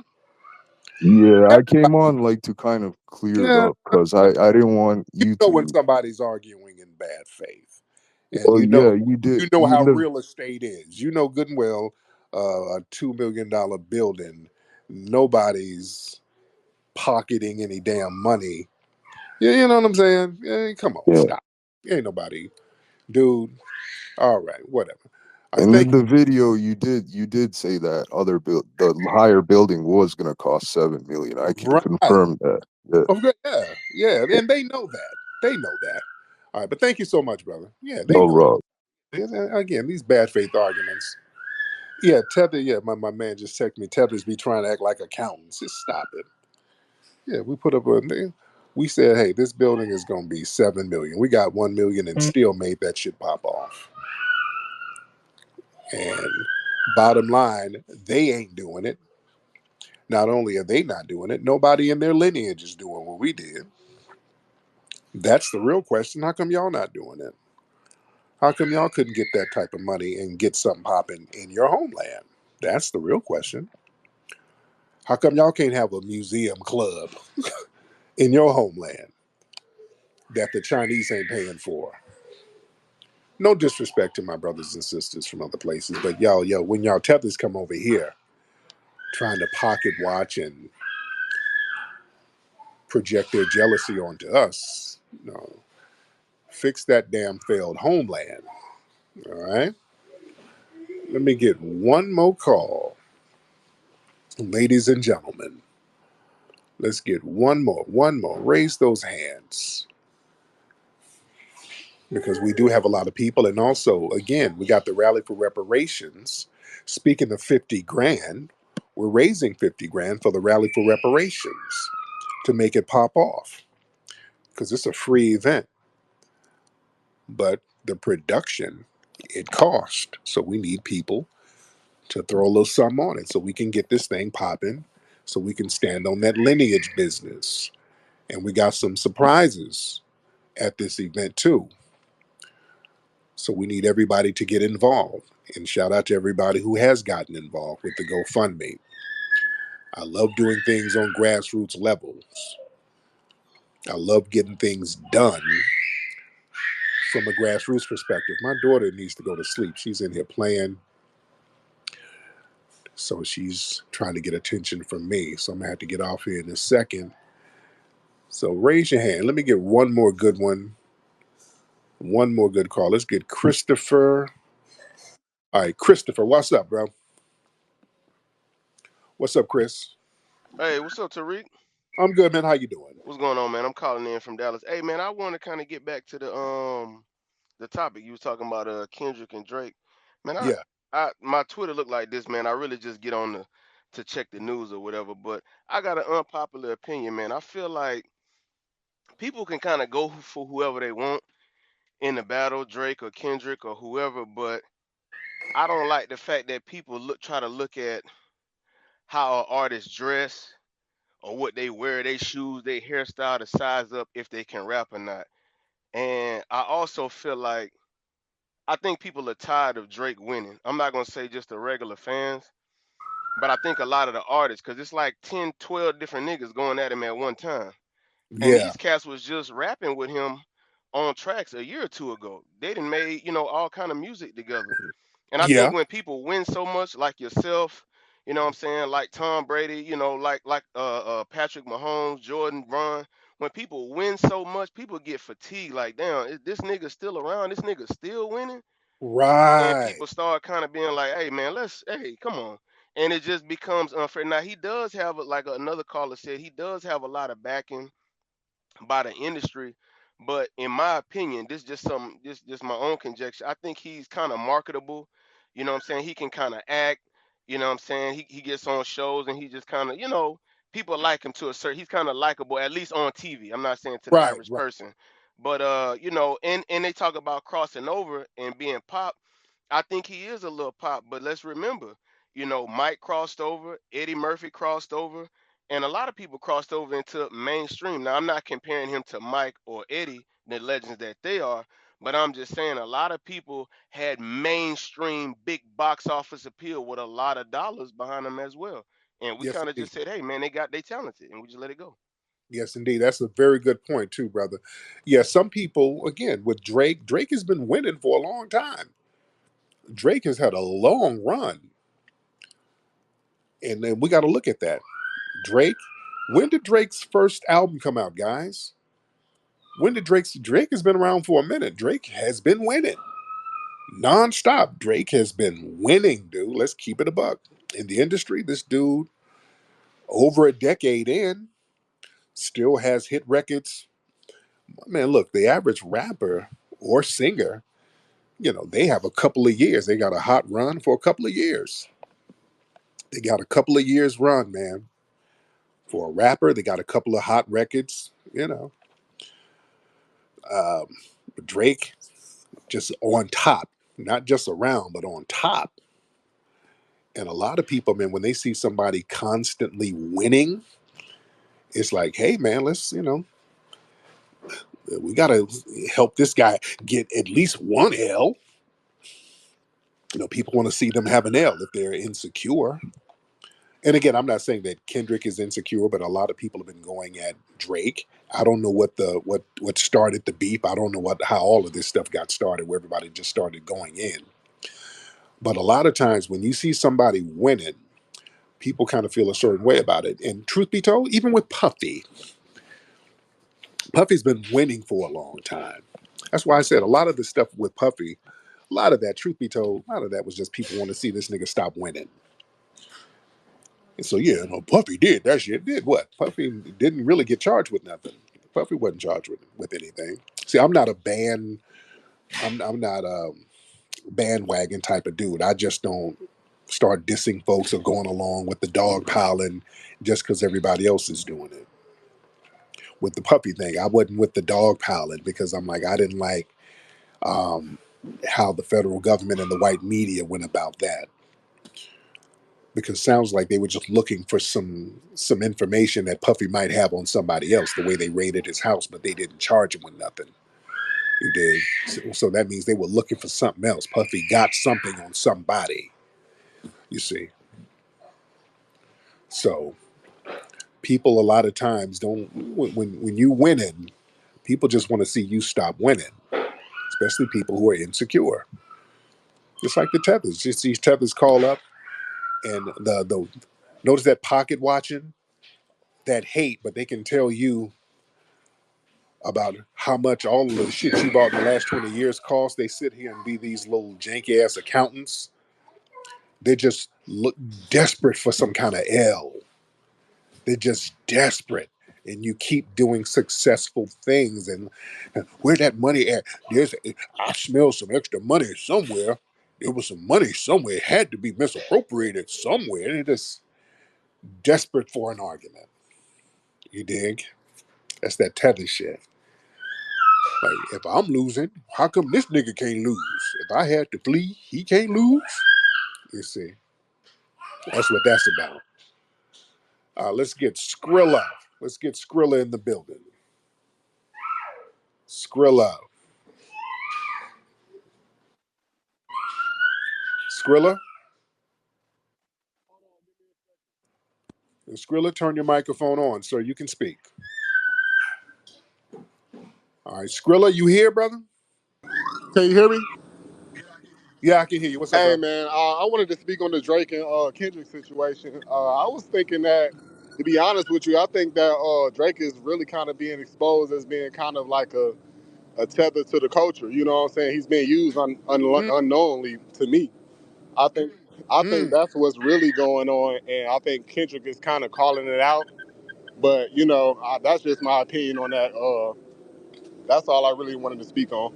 Yeah, I came on like to kind of clear it Yeah, up because I didn't want you you know when to. somebody's arguing in bad faith, and Well, yeah, you you did. know You how live. real estate is. You know good and well, a $2 million building, nobody's pocketing any damn money. Yeah, you know what I'm saying? Yeah, come on, Yeah. stop. Ain't nobody, dude. All right, whatever. I And think in the video, you did say that the higher building was gonna cost 7 million. I can right. confirm that. Yeah. Okay, yeah, yeah, and they know that. They know that. All right, but thank you so much, brother. Yeah, they No, know that. Rob. Again, these bad faith arguments. Yeah, Tether. Yeah, my man just texted me. Tethers be trying to act like accountants. Just stop it. Yeah, we put up a. We said, hey, this building is going to be 7 million. We got 1 million and still made that shit pop off. And bottom line, they ain't doing it. Not only are they not doing it, nobody in their lineage is doing what we did. That's the real question. How come y'all not doing it? How come y'all couldn't get that type of money and get something popping in your homeland? That's the real question. How come y'all can't have a museum club in your homeland that the Chinese ain't paying for? No disrespect to my brothers and sisters from other places, but yo, when y'all tethers come over here trying to pocket watch and project their jealousy onto us, fix that damn failed homeland. All right? Let me get one more call. Ladies and gentlemen, let's get one more. Raise those hands because we do have a lot of people. And also, again, we got the rally for reparations. Speaking of 50 grand, we're raising 50 grand for the rally for reparations to make it pop off because it's a free event. But the production, it cost. So we need people to throw a little something on it so we can get this thing popping, so we can stand on that lineage business. And we got some surprises at this event too. So we need everybody to get involved. And shout out to everybody who has gotten involved with the GoFundMe. I love doing things on grassroots levels. I love getting things done from a grassroots perspective. My daughter needs to go to sleep. She's in here playing. So she's trying to get attention from me. So I'm going to have to get off here in a second. So raise your hand. Let me get one more good one. One more good call. Let's get Christopher. All right, Christopher, what's up, bro? What's up, Chris? Hey, what's up, Tariq? I'm good, man. How you doing? What's going on, man? I'm calling in from Dallas. Hey, man, I want to kind of get back to the topic you was talking about, Kendrick and Drake. Man, I Yeah. my Twitter look like this, man. I really just get on to check the news or whatever. But I got an unpopular opinion, man. I feel like people can kind of go for whoever they want in the battle, Drake or Kendrick or whoever. But I don't like the fact that people try to look at how an artist dress or what they wear, their shoes, their hairstyle to size up if they can rap or not. And I also feel like I think people are tired of Drake winning. I'm not gonna say just the regular fans, but I think a lot of the artists, because it's like 10, 12 different niggas going at him at one time. And Yeah, these cats was just rapping with him on tracks a year or two ago. They done made, all kind of music together. And I think yeah, when people win so much, like yourself, you know what I'm saying, like Tom Brady, like Patrick Mahomes, Jordan, Ron, when people win so much, people get fatigued. Like, damn, is this nigga still around? This nigga still winning? And right, people start kind of being like, hey man, hey, come on. And it just becomes unfair. Now he does have like another caller said, he does have a lot of backing by the industry. But in my opinion, this just just my own conjecture. I think he's kind of marketable. You know what I'm saying? He can kind of act. You know what I'm saying? He gets on shows and he just kind of, people like him to a certain. He's kind of likable, at least on TV. I'm not saying to the right, average right. person, but and they talk about crossing over and being pop. I think he is a little pop, but let's remember, Mike crossed over, Eddie Murphy crossed over, and a lot of people crossed over into mainstream. Now, I'm not comparing him to Mike or Eddie, the legends that they are, but I'm just saying a lot of people had mainstream big box office appeal with a lot of dollars behind them as well. And we Yes, kind of indeed. just said, hey, man, they talented, and we just let it go. Yes, indeed. That's a very good point too, brother. Yeah, some people again with Drake. Drake has been winning for a long time. Drake has had a long run, and then we got to look at that. Drake. When did Drake's first album come out, guys? When did Drake has been around for a minute? Drake has been winning nonstop. Drake has been winning, dude. Let's keep it a buck. In the industry, this dude, over a decade in, still has hit records. Man, look, the average rapper or singer, they have a couple of years. They got a hot run for a couple of years. They got a couple of years run, man. For a rapper, they got a couple of hot records. Um, Drake just on top, not just around, but on top. And a lot of people, man, when they see somebody constantly winning, it's like, hey, man, we got to help this guy get at least one L. People want to see them have an L if they're insecure. And again, I'm not saying that Kendrick is insecure, but a lot of people have been going at Drake. I don't know what started the beef. I don't know how all of this stuff got started, where everybody just started going in. But a lot of times when you see somebody winning, people kind of feel a certain way about it. And truth be told, even with Puffy's been winning for a long time. That's why I said a lot of the stuff with Puffy, a lot of that, truth be told, a lot of that was just people want to see this nigga stop winning. And so yeah, no, Puffy did that shit. Did what? Puffy didn't really get charged with nothing. Puffy wasn't charged with anything. See, I'm not a I'm not a bandwagon type of dude. I just don't start dissing folks or going along with the dog piling just because everybody else is doing it. With the Puffy thing, I wasn't with the dog piling because I'm like I didn't like um, how the federal government and the white media went about that. Because it sounds like they were just looking for some information that Puffy might have on somebody else, the way they raided his house, but they didn't charge him with nothing. You did. So that means they were looking for something else. Puffy got something on somebody, you see. So people a lot of times don't when you winning, people just want to see you stop winning, especially people who are insecure. Just like the tethers. Just these tethers call up and the notice that pocket watching, that hate, but they can tell you about how much all of the shit you bought in the last 20 years cost. They sit here and be these little janky ass accountants. They just look desperate for some kind of L. They're just desperate. And you keep doing successful things. And where that money at? I smell some extra money somewhere. There was some money somewhere. It had to be misappropriated somewhere. They're just desperate for an argument. You dig? That's that tether shit. Like, if I'm losing, how come this nigga can't lose? If I had to flee, he can't lose? You see, that's what that's about. Let's get Skrilla. Let's get Skrilla in the building. Skrilla. Skrilla? Skrilla, turn your microphone on so you can speak. All right, Skrilla, you here, brother? Can you hear me? Yeah, I can hear you. What's up, Hey bro? man, I wanted to speak on the Drake and Kendrick situation. I was thinking that, to be honest with you, I think that Drake is really kind of being exposed as being kind of like a tether to the culture. You know what I'm saying? He's being used Mm, unknowingly to me. I think I think mm. that's what's really going on, and I think Kendrick is kind of calling it out. But that's just my opinion on that. That's all I really wanted to speak on.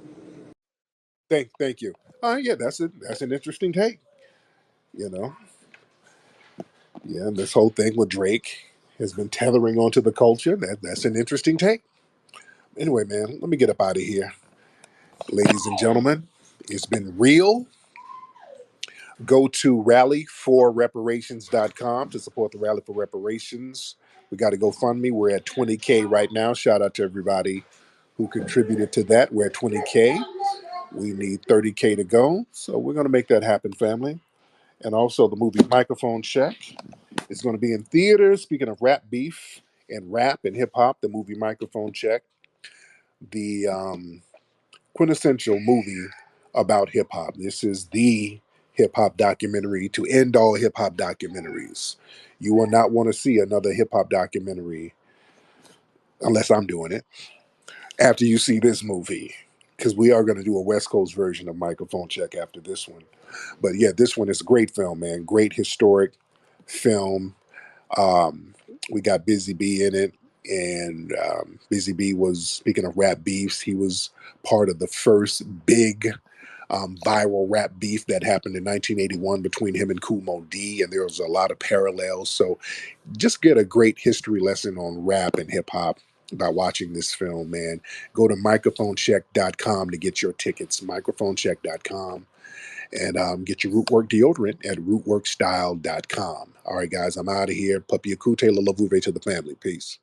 Thank you. Yeah, that's an interesting take. You know, yeah, and this whole thing with Drake has been tethering onto the culture. That's an interesting take. Anyway, man, let me get up out of here, ladies and gentlemen. It's been real. Go to rallyforreparations.com to support the Rally for Reparations. We got to GoFundMe. We're at 20K right now. Shout out to everybody who contributed to that. We're at 20K. We need 30K to go. So we're going to make that happen, family. And also the movie Microphone Check is going to be in theaters. Speaking of rap beef and rap and hip hop, the movie Microphone Check, the quintessential movie about hip hop. This is the hip hop documentary to end all hip hop documentaries. You will not want to see another hip hop documentary unless I'm doing it after you see this movie. Because we are going to do a West Coast version of Microphone Check after this one. But yeah, this one is a great film, man. Great historic film. Um, we got Busy B in it. And Busy B was, speaking of rap beefs, he was part of the first big viral rap beef that happened in 1981 between him and Kumo D, and there was a lot of parallels. So just get a great history lesson on rap and hip hop by watching this film, man. Go to microphonecheck.com to get your tickets, microphonecheck.com, and get your Rootwork deodorant at rootworkstyle.com. All right, guys, I'm out of here. Papi Akute, la lavuve to the family. Peace.